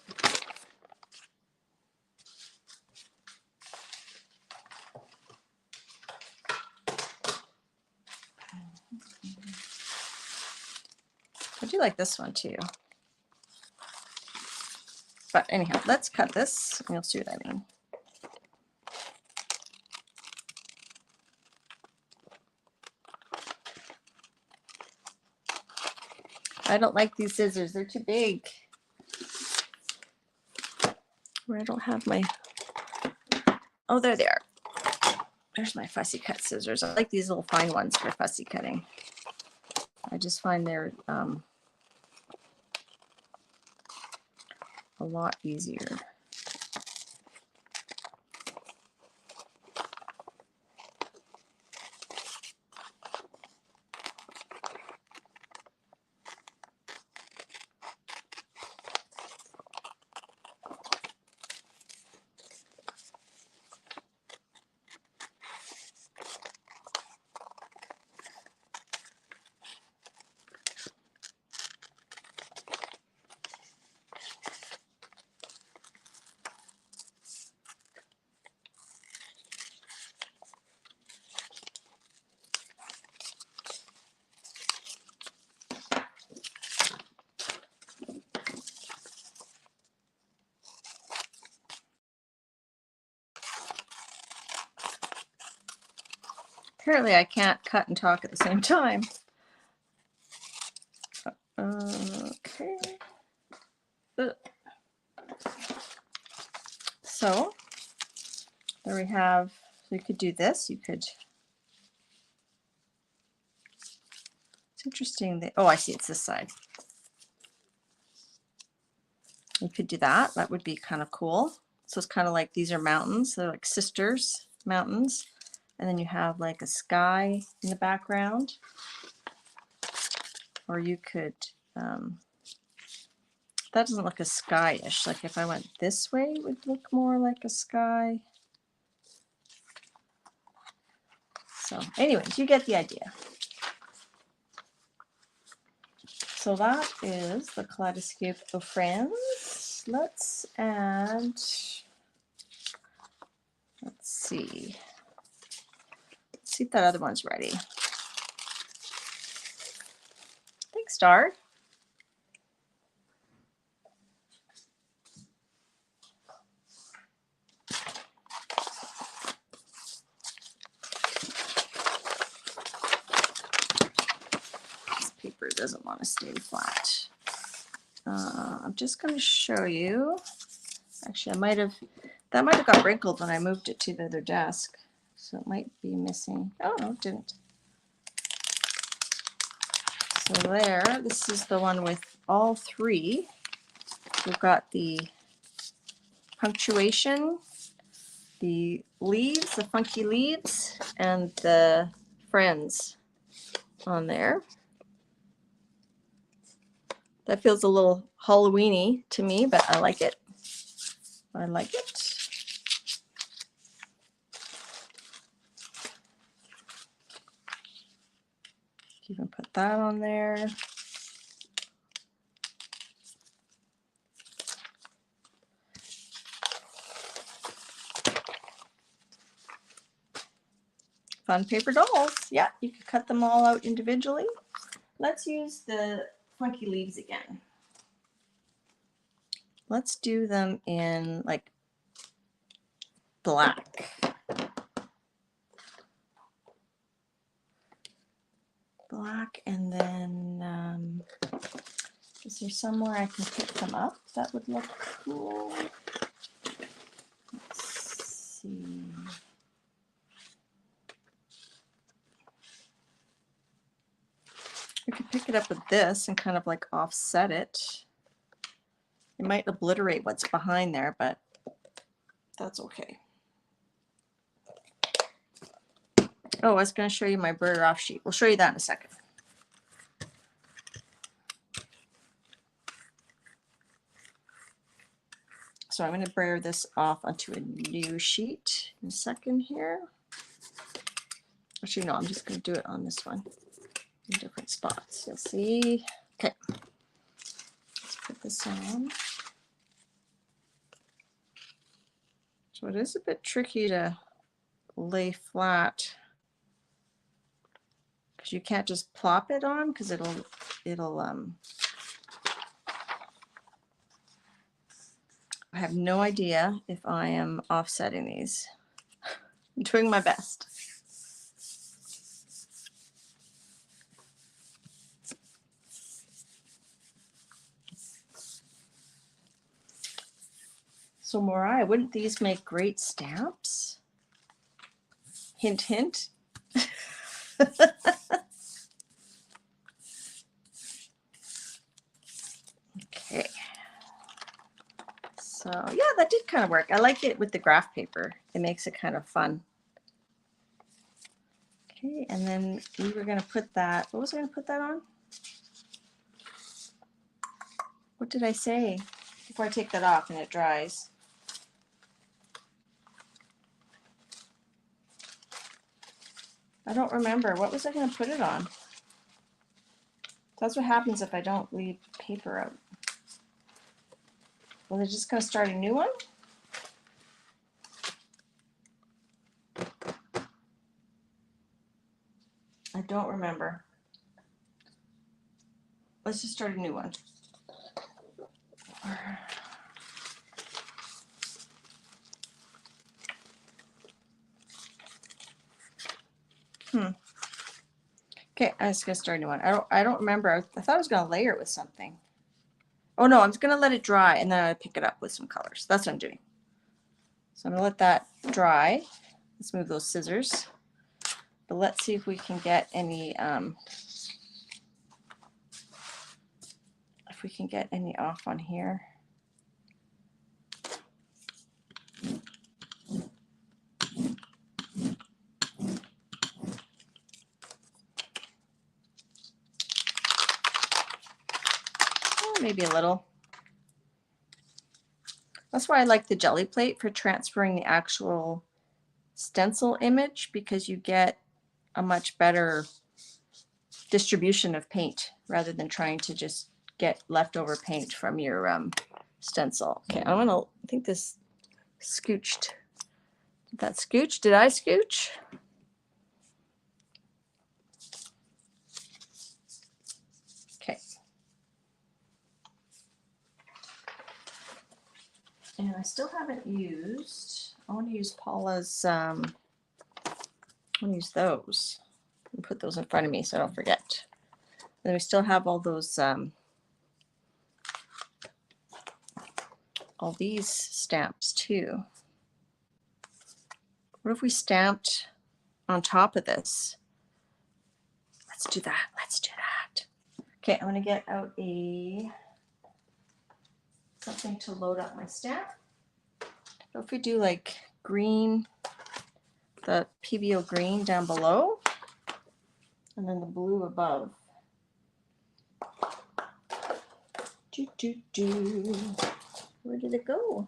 I do like this one too. But anyhow, let's cut this and you'll see what I mean. I don't like these scissors. They're too big. Where I don't have my... Oh, there they are. There's my fussy cut scissors. I like these little fine ones for fussy cutting. I just find they're a lot easier. Apparently I can't cut and talk at the same time. Okay. So there we have, so you could do this. You could, it's interesting that, oh, I see, it's this side. You could do that. That would be kind of cool. So it's kind of like these are mountains. They're like sisters mountains. And then you have like a sky in the background. Or you could, that doesn't look as sky-ish. Like if I went this way, it would look more like a sky. So anyways, you get the idea. So that is the Kaleidoscope of Friends. Let's add, let's see if that other one's ready. Thanks, Star. This paper doesn't want to stay flat. I'm just going to show you. Actually, that might have got wrinkled when I moved it to the other desk. So it might be missing. Oh, no, it didn't. So there, this is the one with all three. We've got the punctuation, the leaves, the funky leaves, and the friends on there. That feels a little Halloween-y to me, but I like it. I like it. You can put that on there. Fun paper dolls. Yeah, you could cut them all out individually. Let's use the funky leaves again. Let's do them in like black. Black, and then is there somewhere I can pick them up that would look cool? Let's see. We could pick it up with this and kind of like offset it. It might obliterate what's behind there, but that's okay. Oh, I was going to show you my burr off sheet. We'll show you that in a second. So I'm going to burr this off onto a new sheet in a second here. Actually, no, I'm just going to do it on this one in different spots. You'll see. Okay. Let's put this on. So it is a bit tricky to lay flat because you can't just plop it on because it'll I have no idea if I am offsetting these. I'm doing my best. So Mariah, wouldn't these make great stamps? Hint, hint. Okay. So yeah, that did kind of work. I like it with the graph paper. It makes it kind of fun. Okay, and then we were going to put that, what was I going to put that on? What did I say before I take that off and it dries? I don't remember. What was I going to put it on? That's what happens if I don't leave paper out. Well, they're just going to start a new one? I don't remember. Let's just start a new one. Okay, I'm just gonna start a new one. I don't remember. I thought I was gonna layer it with something. Oh no, I'm just gonna let it dry and then I pick it up with some colors. That's what I'm doing. So I'm gonna let that dry. Let's move those scissors. But let's see if we can get any off on here. Maybe a little. That's why I like the jelly plate for transferring the actual stencil image, because you get a much better distribution of paint rather than trying to just get leftover paint from your stencil. Okay, I think this scooched. Did that scooch? Did I scooch? Okay. And I still haven't used, I want to use Paula's, I want to use those and put those in front of me so I don't forget. Then we still have all those, all these stamps too. What if we stamped on top of this? Let's do that. Let's do that. Okay, I'm going to get out something to load up my stamp. So if we do like green, the PBO green down below, and then the blue above. Where did it go?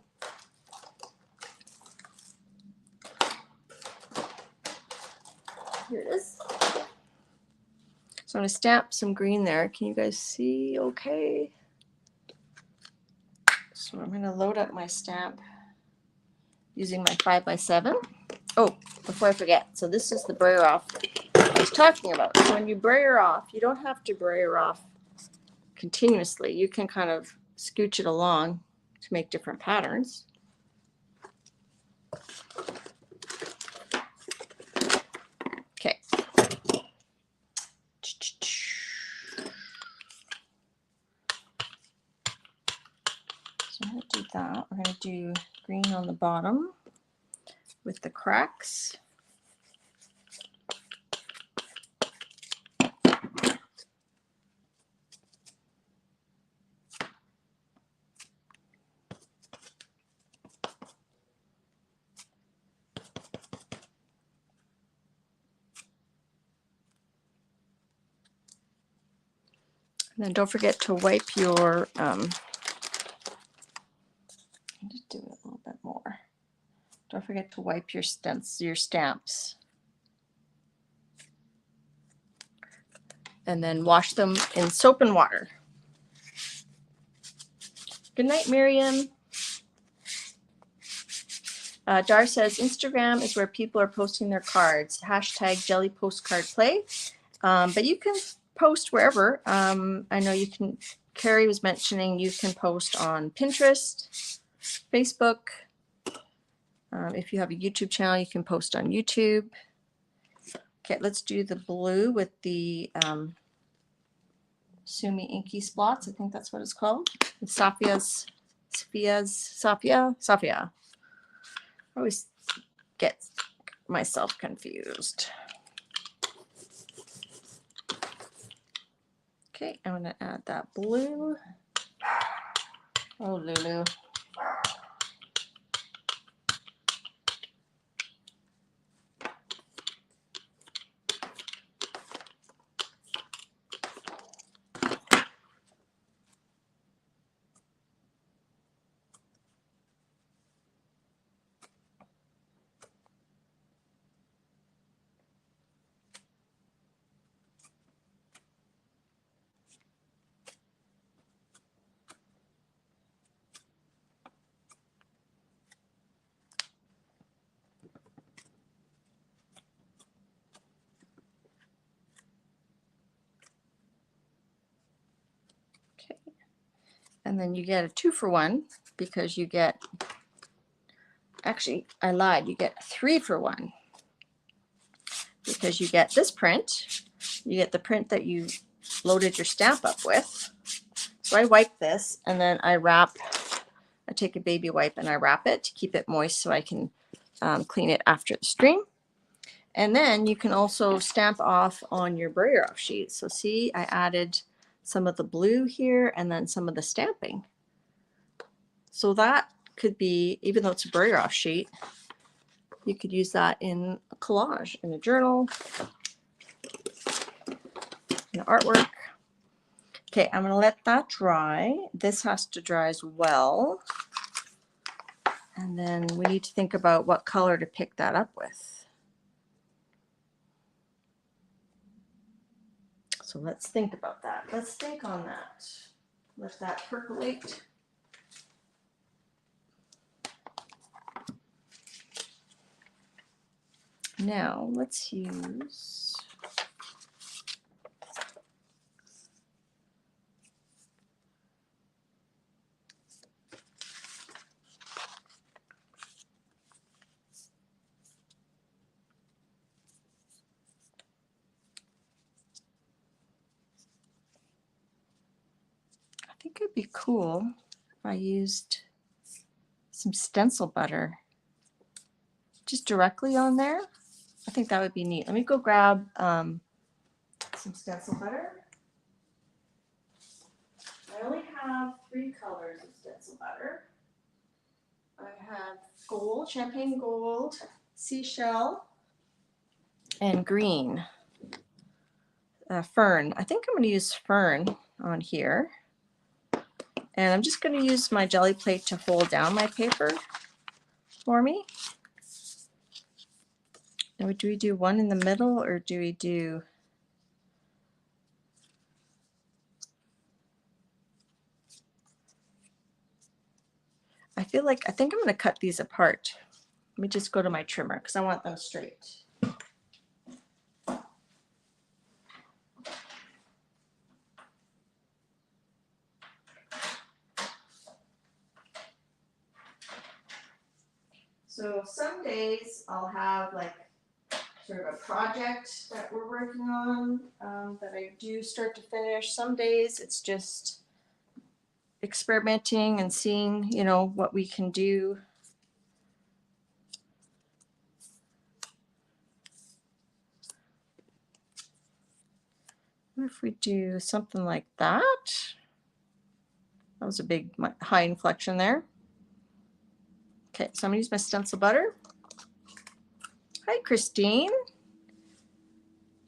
Here it is. So I'm going to stamp some green there. Can you guys see okay? So I'm going to load up my stamp using my 5x7. Oh, before I forget, so this is the brayer off I was talking about. So when you brayer off, you don't have to brayer off continuously. You can kind of scooch it along to make different patterns. Okay. So I'm going to do that. We're going to do green on the bottom with the cracks. And then don't forget to wipe your, just do it a little bit more. Don't forget to wipe your stamps. And then wash them in soap and water. Good night, Miriam. Dar says Instagram is where people are posting their cards. Hashtag jelly postcard play. But you can post wherever. I know you can, Carrie was mentioning you can post on Pinterest, Facebook. If you have a YouTube channel, you can post on YouTube. Okay, let's do the blue with the Sumi Inky Splots. I think that's what it's called. Sophia's, Sophia. I always get myself confused. Okay, I'm going to add that blue. Oh, Lulu. Okay, and then you get a 2-for-1 because you get, actually I lied, you get 3-for-1 because you get this print, you get the print that you loaded your stamp up with. So I wipe this and then I take a baby wipe and I wrap it to keep it moist so I can clean it after the stream. And then you can also stamp off on your brayer off sheet. So see, I added some of the blue here and then some of the stamping. So that could be, even though it's a brayer off sheet, you could use that in a collage, in a journal, in artwork. Okay, I'm going to let that dry. This has to dry as well. And then we need to think about what color to pick that up with. So let's think about that. Let's think on that. Let that percolate. Now let's use, I think it'd be cool if I used some stencil butter just directly on there. I think that would be neat. Let me go grab some stencil butter. I only have 3 colors of stencil butter. I have gold, champagne gold, seashell, and green. Fern. I think I'm going to use fern on here. And I'm just going to use my jelly plate to hold down my paper for me. Now, do we do one in the middle or do we do... I think I'm going to cut these apart. me just go to my trimmer because I want them straight. So some days I'll have like sort of a project that we're working on that I do start to finish. Some days it's just experimenting and seeing, you know, what we can do. What if we do something like that? That was a big high inflection there. Okay, so I'm gonna use my stencil butter. Hi, Christine.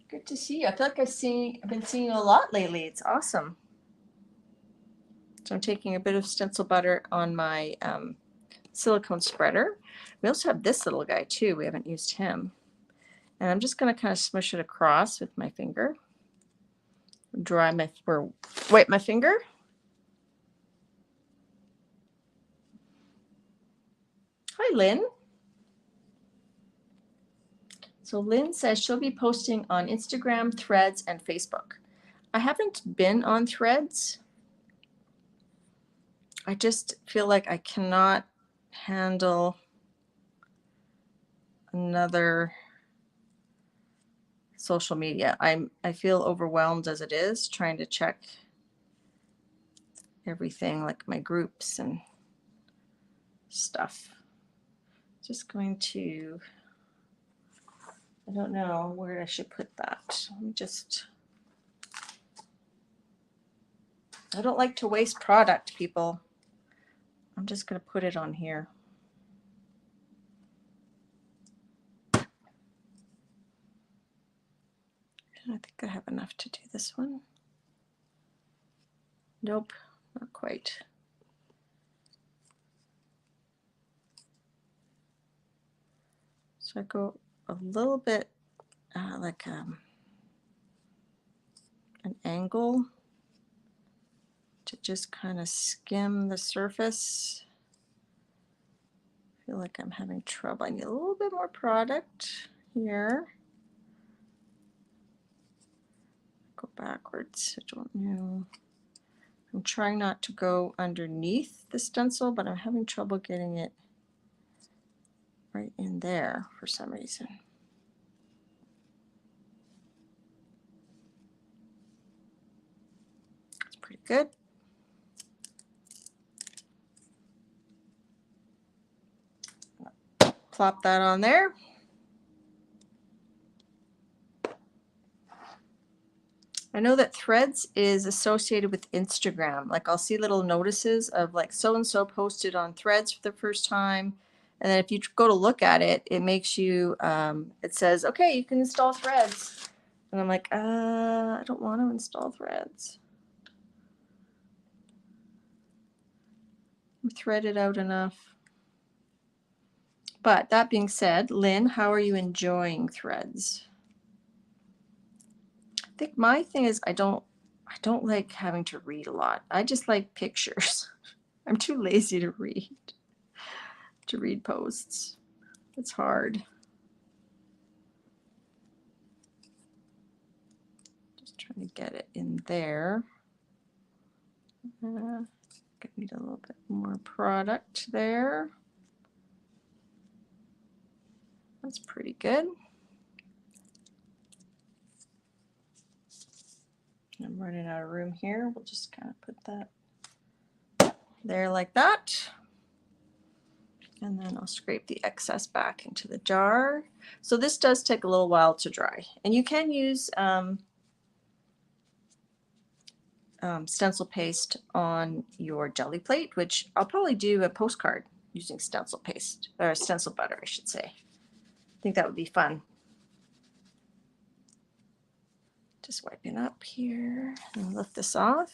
Good to see you. I feel like I've been seeing you a lot lately. It's awesome. So I'm taking a bit of stencil butter on my silicone spreader. We also have this little guy too. We haven't used him. And I'm just going to kind of smush it across with my finger. Wipe my finger. Hi, Lynn. So Lynn says she'll be posting on Instagram, Threads, and Facebook. I haven't been on Threads. I just feel like I cannot handle another social media. I feel overwhelmed as it is trying to check everything, like my groups and stuff. Just going to, I don't know where I should put that. Let me just, I don't like to waste product, people. I'm just going to put it on here. I think I have enough to do this one. Nope, not quite. So I go a little bit like an angle to just kind of skim the surface. I feel like I'm having trouble. I need a little bit more product here. Go backwards. I don't know. I'm trying not to go underneath the stencil, but I'm having trouble getting it right in there for some reason. It's pretty good. Plop that on there. I know that Threads is associated with Instagram. Like I'll see little notices of like so-and-so posted on Threads for the first time. And then if you go to look at it, it makes you, it says, okay, you can install Threads. And I'm like, I don't want to install Threads. I'm threaded out enough. But that being said, Lynn, how are you enjoying Threads? I think my thing is I don't like having to read a lot. I just like pictures. I'm too lazy to read posts. It's hard. Just trying to get it in there. I need a little bit more product there. That's pretty good. I'm running out of room here. We'll just kind of put that there like that. And then I'll scrape the excess back into the jar. So this does take a little while to dry. And you can use stencil paste on your jelly plate, which I'll probably do a postcard using stencil paste, or stencil butter, I should say. I think that would be fun. Just wiping up here and lift this off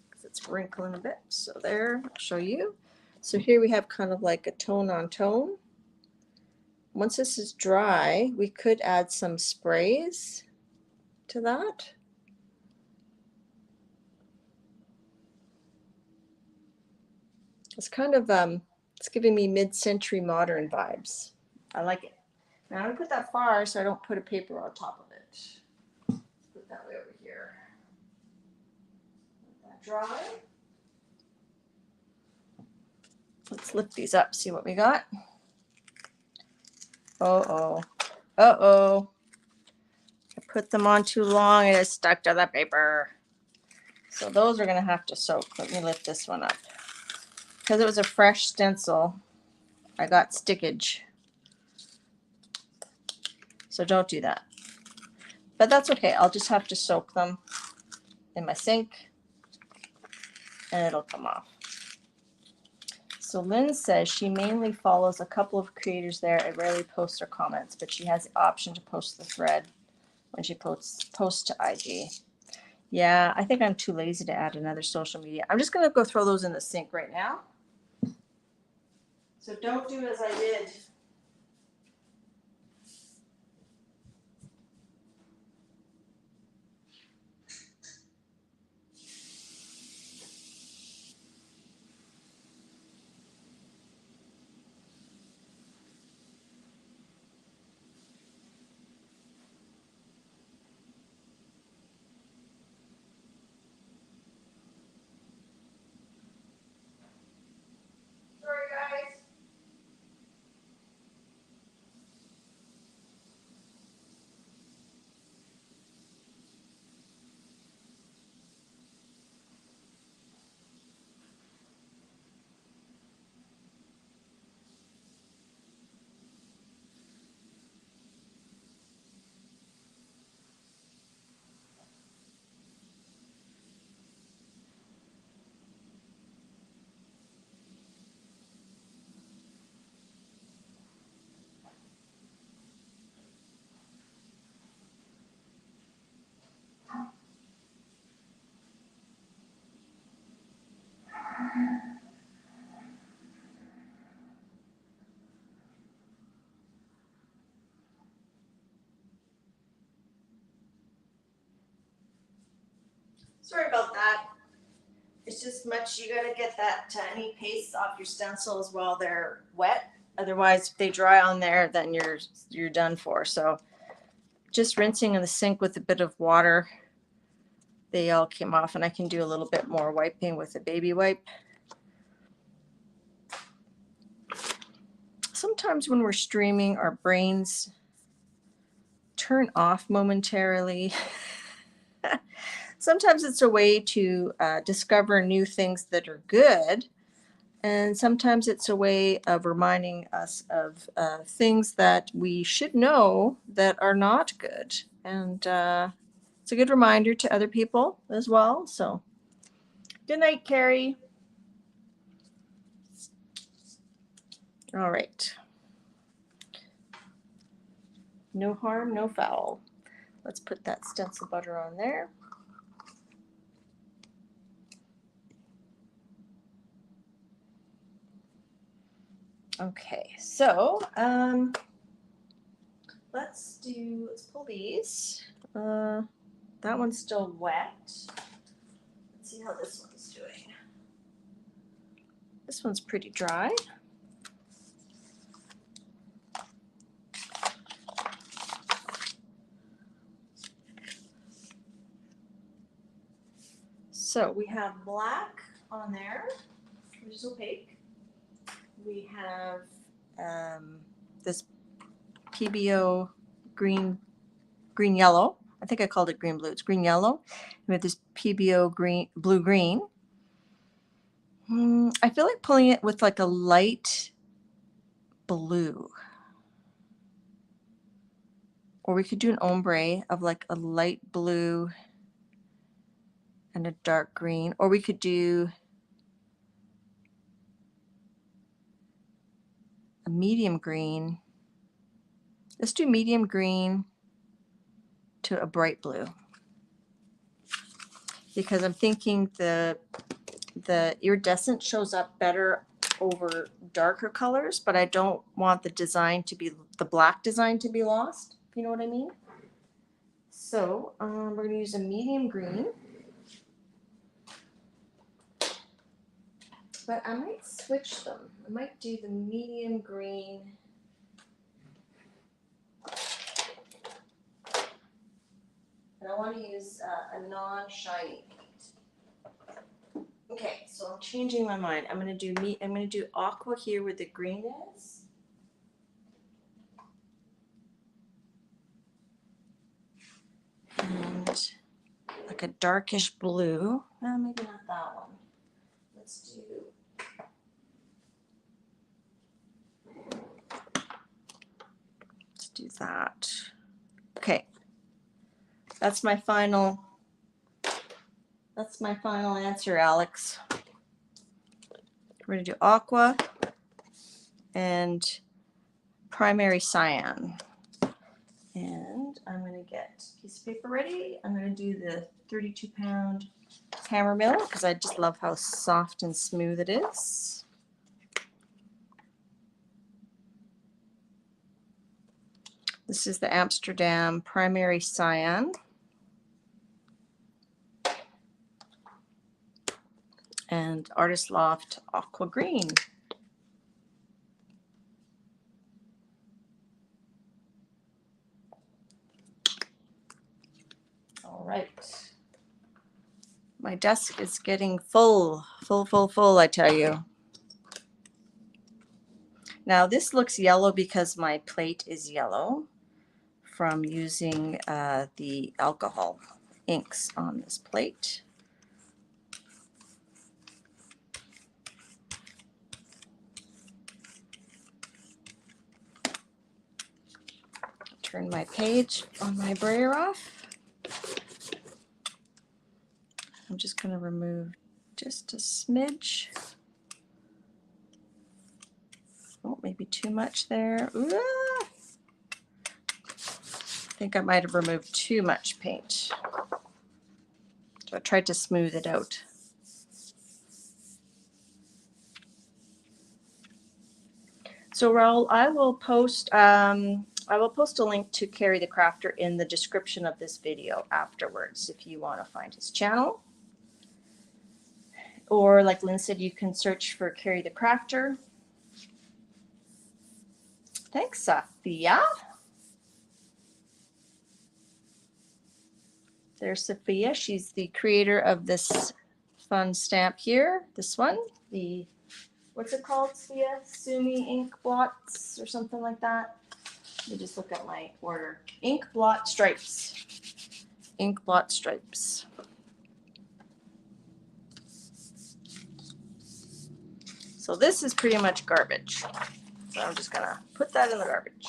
because it's wrinkling a bit. So there, I'll show you. So here we have kind of like a tone on tone. Once this is dry, we could add some sprays to that. It's kind of It's giving me mid-century modern vibes. I like it. Now I'm gonna put that far so I don't put a paper on top of it. Put that way over here. Let that dry. Let's lift these up, see what we got. Uh-oh. Uh-oh. I put them on too long and it stuck to the paper. So those are gonna have to soak. Let me lift this one up. Because it was a fresh stencil, I got stickage. So don't do that. But that's okay. I'll just have to soak them in my sink and it'll come off. So Lynn says she mainly follows a couple of creators there and rarely posts or comments, but she has the option to post the thread when she posts to IG. Yeah, I think I'm too lazy to add another social media. I'm just gonna go throw those in the sink right now. So don't do as I did. Sorry, guys. Sorry about that. It's just much, you gotta get that any paste off your stencils while they're wet. Otherwise, if they dry on there, then you're done for. So just rinsing in the sink with a bit of water, they all came off, and I can do a little bit more wiping with a baby wipe. Sometimes when we're streaming, our brains turn off momentarily. Sometimes it's a way to discover new things that are good. And sometimes it's a way of reminding us of things that we should know that are not good. And it's a good reminder to other people as well. So good night, Carrie. All right. No harm, no foul. Let's put that stencil butter on there. Okay, so let's pull these. That one's still wet. Let's see how this one's doing. This one's pretty dry. So we have black on there, which is opaque. We have this PBO green yellow. I think I called it green blue. It's green yellow. We have this PBO blue green. I feel like pulling it with like a light blue. Or we could do an ombre of like a light blue and a dark green. Or we could do a medium green. Let's do medium green to a bright blue. Because I'm thinking the iridescent shows up better over darker colors, but I don't want the design to be, the black design to be lost, if you know what I mean. So we're going to use a medium green. but I might switch them. I might do the medium green. And I want to use a non-shiny paint. Okay, so I'm changing my mind. I'm going to do aqua here where the green is. And like a darkish blue. Maybe not that one. Let's do that. Okay. That's my final answer, Alex. We're going to do aqua and primary cyan. And I'm going to get a piece of paper ready. I'm going to do the 32-pound hammer mill because I just love how soft and smooth it is. This is the Amsterdam Primary Cyan. And Artist Loft Aqua Green. All right. My desk is getting full, I tell you. Now this looks yellow because my plate is yellow from using the alcohol inks on this plate. Turn my page on my brayer off. I'm just going to remove just a smidge. Oh, maybe too much there. Ooh, I think I might have removed too much paint. So I tried to smooth it out. So Raul, I will post a link to Carrie the Crafter in the description of this video afterwards if you want to find his channel. Or like Lynn said, you can search for Carrie the Crafter. Thanks, Sophia. There's Sophia. She's the creator of this fun stamp here. This one, the, what's it called, Sophia? Sumi ink blots or something like that. Let me just look at my order. Ink blot stripes. Ink blot stripes. So this is pretty much garbage. So I'm just gonna put that in the garbage.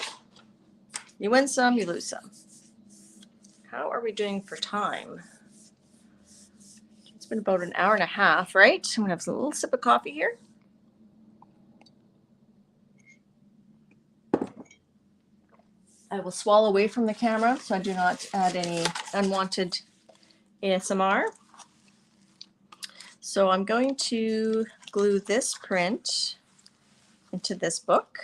You win some, you lose some. How are we doing for time? It's been about an hour and a half, right? I'm gonna have a little sip of coffee here. I will swallow away from the camera so I do not add any unwanted ASMR. So I'm going to glue this print into this book.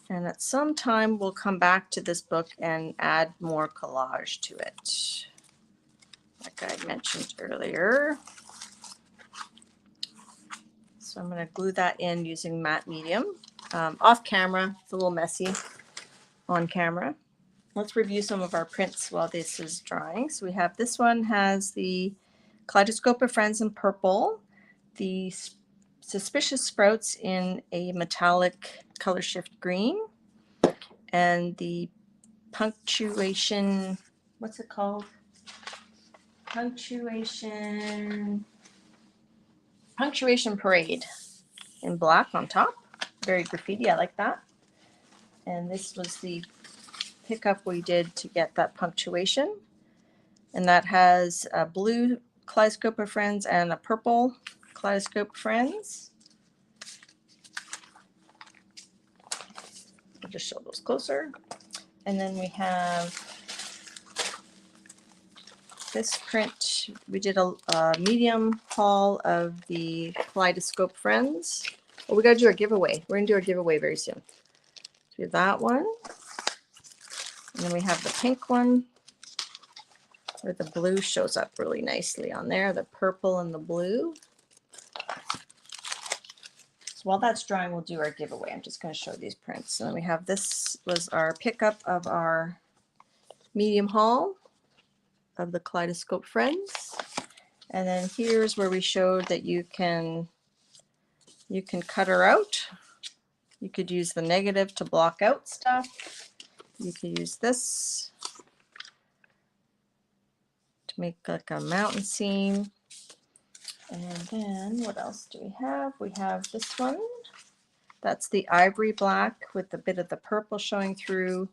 And at some time we'll come back to this book and add more collage to it, like I mentioned earlier. So I'm going to glue that in using matte medium. Off camera, it's a little messy. On camera. Let's review some of our prints while this is drying. So we have, this one has the Kaleidoscope of Friends in purple, the Suspicious Sprouts in a metallic color shift green, and the punctuation, what's it called? Punctuation Parade in black on top. Very graffiti, I like that. And this was the pickup we did to get that punctuation. And that has a blue Kaleidoscope of Friends and a purple Kaleidoscope of Friends. I'll just show those closer. And then we have this print. We did a medium haul of the Kaleidoscope Friends. Oh, we got to do our giveaway. We're going to do our giveaway very soon. So we have that one. And then we have the pink one where the blue shows up really nicely on there, the purple and the blue. So while that's drying, we'll do our giveaway. I'm just going to show these prints. So then we have, this was our pickup of our medium haul of the Kaleidoscope Friends. And then here's where we showed that you can cut her out. You could use the negative to block out stuff. You could use this to make like a mountain scene. And then what else do we have? We have this one. That's the ivory black with a bit of the purple showing through.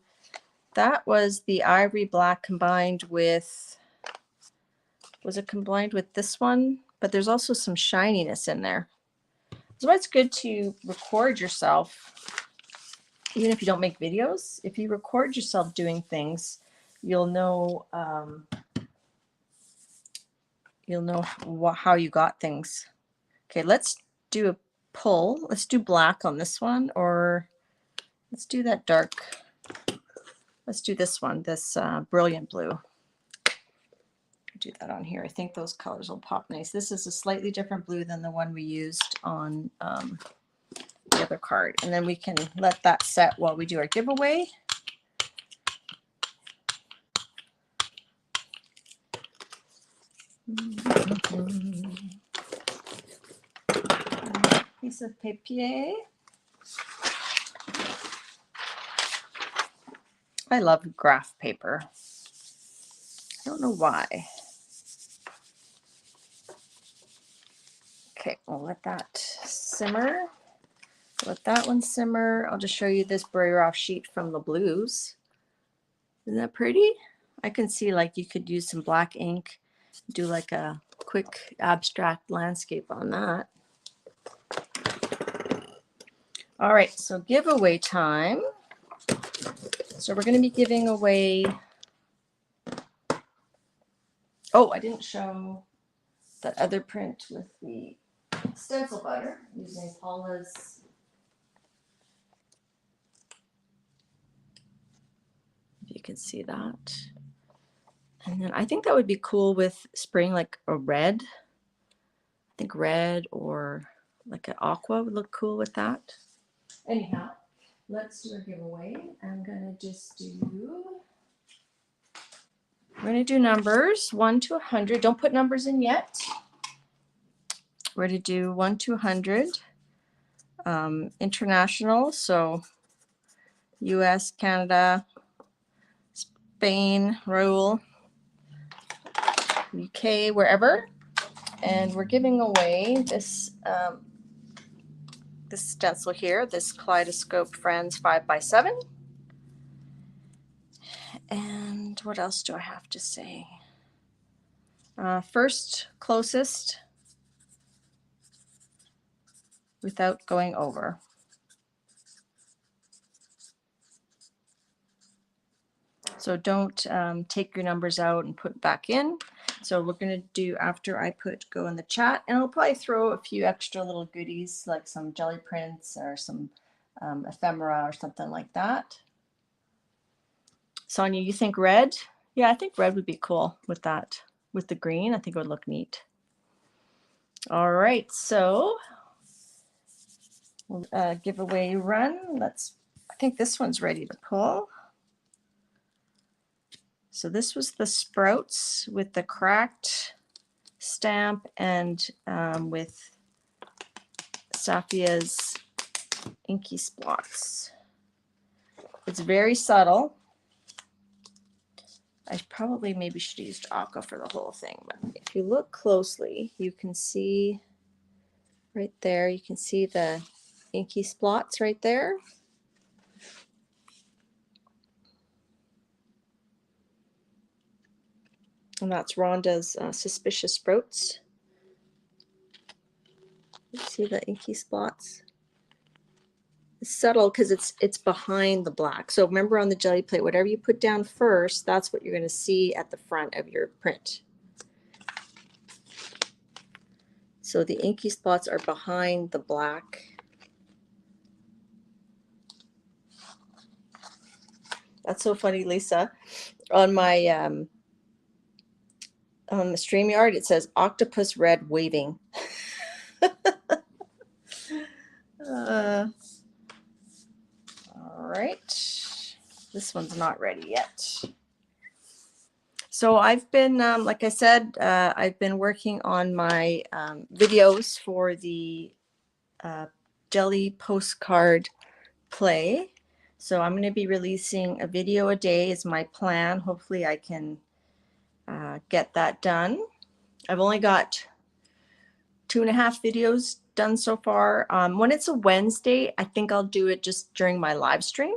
That was the ivory black combined with, was it combined with this one? But there's also some shininess in there. So it's good to record yourself, even if you don't make videos. If you record yourself doing things, you'll know how you got things. Okay, let's do a pull. Let's do black on this one, or let's do that dark. Let's do this one, this brilliant blue. Do that on here. I think those colors will pop nice. This is a slightly different blue than the one we used on the other card. And then we can let that set while we do our giveaway. Piece of papier. I love graph paper. I don't know why. Okay, we'll let that simmer. Let that one simmer. I'll just show you this brayer off sheet from the blues. Isn't that pretty? I can see like you could use some black ink, do like a quick abstract landscape on that. All right, so giveaway time. So we're going to be giving away, oh, I didn't show that other print with the stencil butter using Paula's, if you can see that. And then I think that would be cool with spraying like a red. I think red or like an aqua would look cool with that. Anyhow, let's do a giveaway. I'm going to just do, we're going to do numbers 1 to 100. Don't put numbers in yet. We're going to do 1 to 100. International, so US, Canada, Spain, Raoul, UK, wherever. And we're giving away this this stencil here, this Kaleidoscope Friends 5x7. And what else do I have to say? First closest without going over. So don't take your numbers out and put back in. So we're going to do, after I go in the chat, and I'll probably throw a few extra little goodies like some jelly prints or some ephemera or something like that. Sonia, you think red? Yeah, I think red would be cool with that. With the green, I think it would look neat. All right, so we'll giveaway run. I think this one's ready to pull. So this was the sprouts with the cracked stamp and with Safia's inky spots. It's very subtle. I probably maybe should have used aqua for the whole thing, but if you look closely, you can see right there, you can see the inky spots right there. And that's Rhonda's Suspicious Sprouts. You see the inky spots? It's subtle because it's behind the black. So remember on the jelly plate, whatever you put down first, that's what you're going to see at the front of your print. So the inky spots are behind the black. That's so funny, Lisa. On my on the StreamYard, it says octopus red waving. All right. This one's not ready yet. So I've been, like I said, I've been working on my videos for the jelly postcard play. So I'm going to be releasing a video a day is my plan. Hopefully I can get that done. I've only got 2.5 videos done so far. When it's a Wednesday, I think I'll do it just during my live stream.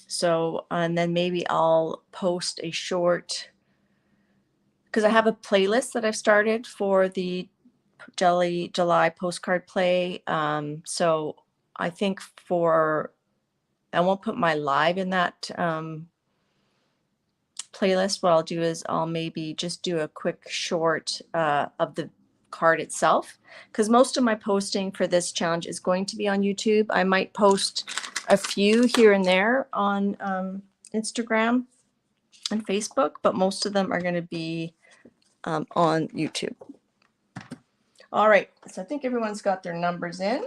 So, and then maybe I'll post a short, because I have a playlist that I've started for the July postcard play. So I think I won't put my live in that playlist. What I'll do is I'll maybe just do a quick short of the card itself, because most of my posting for this challenge is going to be on YouTube. I might post a few here and there on Instagram and Facebook, but most of them are going to be on YouTube. All right, so I think everyone's got their numbers in.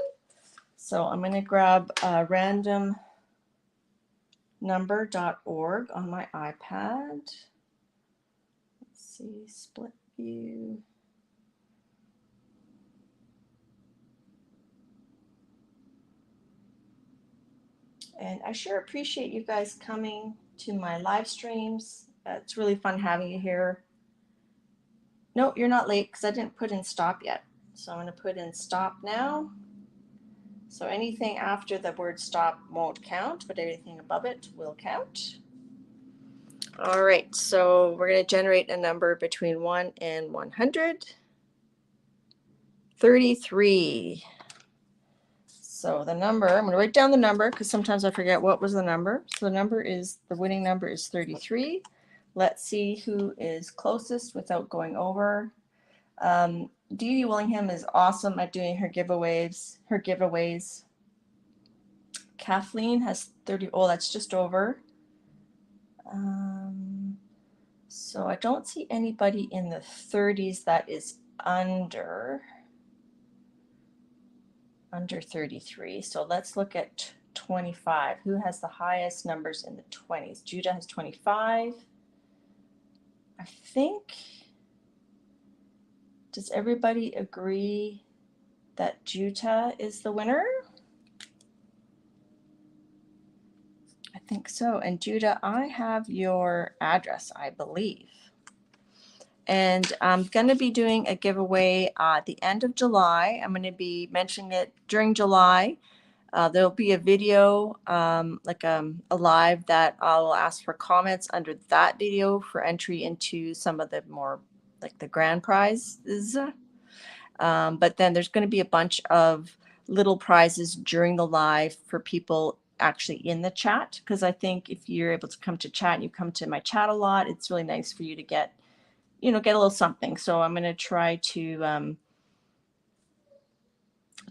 So I'm going to grab randomnumber.org on my iPad. Let's see, split view. And I sure appreciate you guys coming to my live streams. It's really fun having you here. No, you're not late because I didn't put in stop yet. So I'm going to put in stop now. So anything after the word stop won't count, but anything above it will count. All right, so we're going to generate a number between 1 and 100. 33. So the number, I'm going to write down the number because sometimes I forget what was the number. So the winning number is 33. Let's see who is closest without going over. Dee Dee Willingham is awesome at doing her giveaways. Kathleen has 30. Oh, that's just over. So I don't see anybody in the 30s that is under 33. So let's look at 25. Who has the highest numbers in the 20s? Judah has 25. I think, does everybody agree that Judah is the winner? I think so. And Judah, I have your address, I believe. And I'm going to be doing a giveaway at the end of July. I'm going to be mentioning it during July. There'll be a video, like a live, that I'll ask for comments under that video for entry into some of the more like the grand prizes. But then there's going to be a bunch of little prizes during the live for people actually in the chat, because I think if you're able to come to chat and you come to my chat a lot, it's really nice for you to get a little something. So I'm going to try to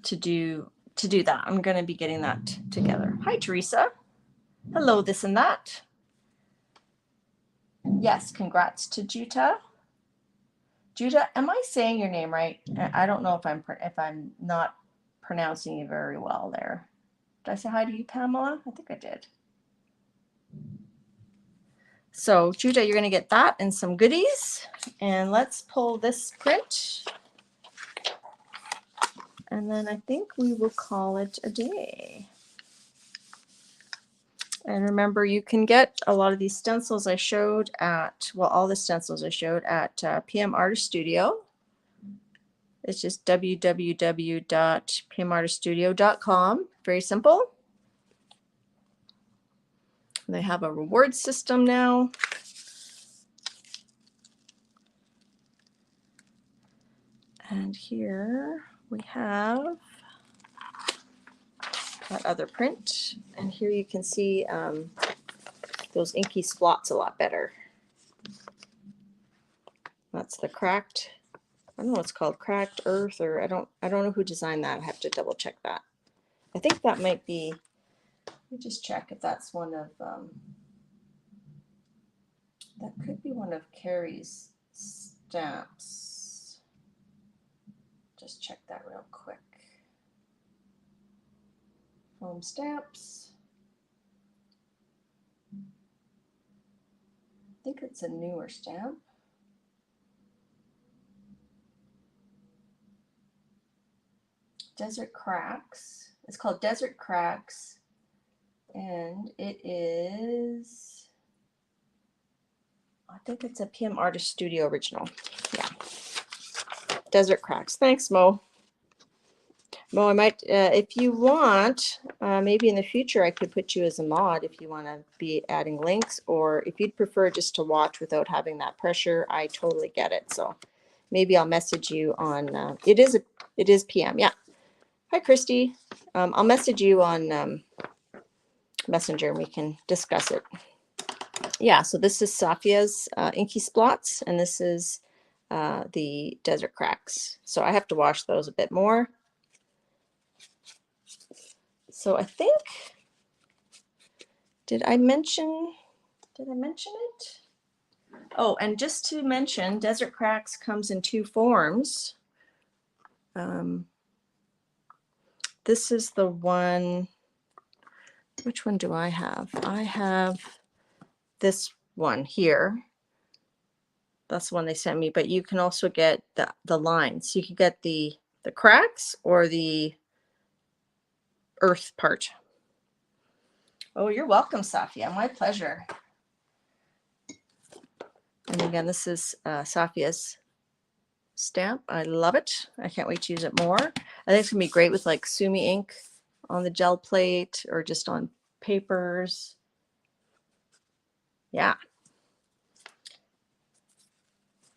do that. I'm going to be getting that together. Hi, Teresa. Hello, this and that. Yes, congrats to Judah. Judah, am I saying your name right? I don't know if I'm not pronouncing it very well there. Did I say hi to you, Pamela? I think I did. So Judah, you're going to get that and some goodies. And let's pull this print. And then I think we will call it a day. And remember, you can get a lot of these stencils I showed at, well, all the stencils I showed at P.M.Artist Studio. It's just www.pmartiststudio.com. Very simple. They have a reward system now. And here we have that other print. And here you can see those inky splots a lot better. That's the cracked, I don't know what's called, cracked earth, or I don't know who designed that. I have to double check that. I think that might be, let me just check if that's one of, that could be one of Carrie's stamps. Just check that real quick. foam stamps. I think it's a newer stamp. Desert Cracks. It's called Desert Cracks, and it is, I think it's a P.M.Artist Studio original. Yeah. Desert Cracks. Thanks, Mo. Mo, I might, if you want, maybe in the future I could put you as a mod if you want to be adding links, or if you'd prefer just to watch without having that pressure, I totally get it. So maybe I'll message you on, it is PM, yeah. Hi, Christy. I'll message you on Messenger and we can discuss it. Yeah, so this is Safia's Inky Splots, and this is the Desert Cracks. So I have to wash those a bit more. So I think, did I mention it? Oh, and just to mention, Desert Cracks comes in two forms. This is the one, which one do I have? I have this one here. That's the one they sent me, but you can also get the lines. You can get the cracks or the earth part. Oh, you're welcome, Safia. My pleasure. And again, this is Safia's stamp. I love it. I can't wait to use it more. I think it's gonna be great with like Sumi ink on the gel plate or just on papers. Yeah.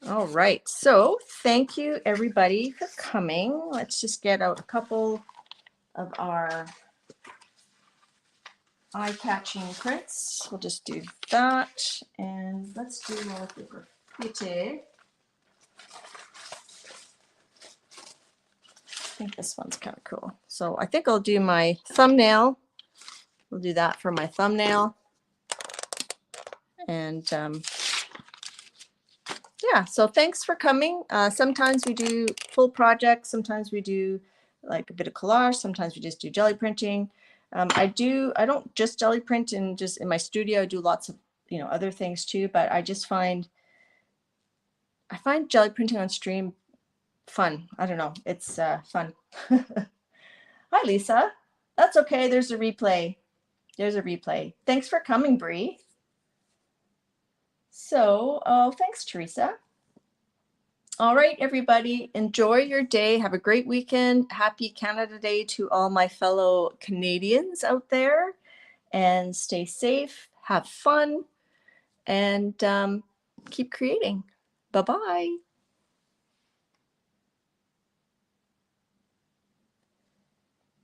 All right. So thank you everybody for coming. Let's just get out a couple of our eye-catching prints. We'll just do that, and let's do more of the graffiti. I think this one's kind of cool. So I think I'll do my thumbnail. We'll do that for my thumbnail. And yeah, so thanks for coming. Sometimes we do full projects. Sometimes we do like a bit of collage. Sometimes we just do jelly printing. I don't just jelly print and just in my studio. I do lots of, other things too, but I find jelly printing on stream fun. I don't know. It's fun. Hi, Lisa. That's okay. There's a replay. Thanks for coming, Bree. So, thanks, Teresa. All right, everybody. Enjoy your day. Have a great weekend. Happy Canada Day to all my fellow Canadians out there. And stay safe. Have fun. And keep creating. Bye-bye.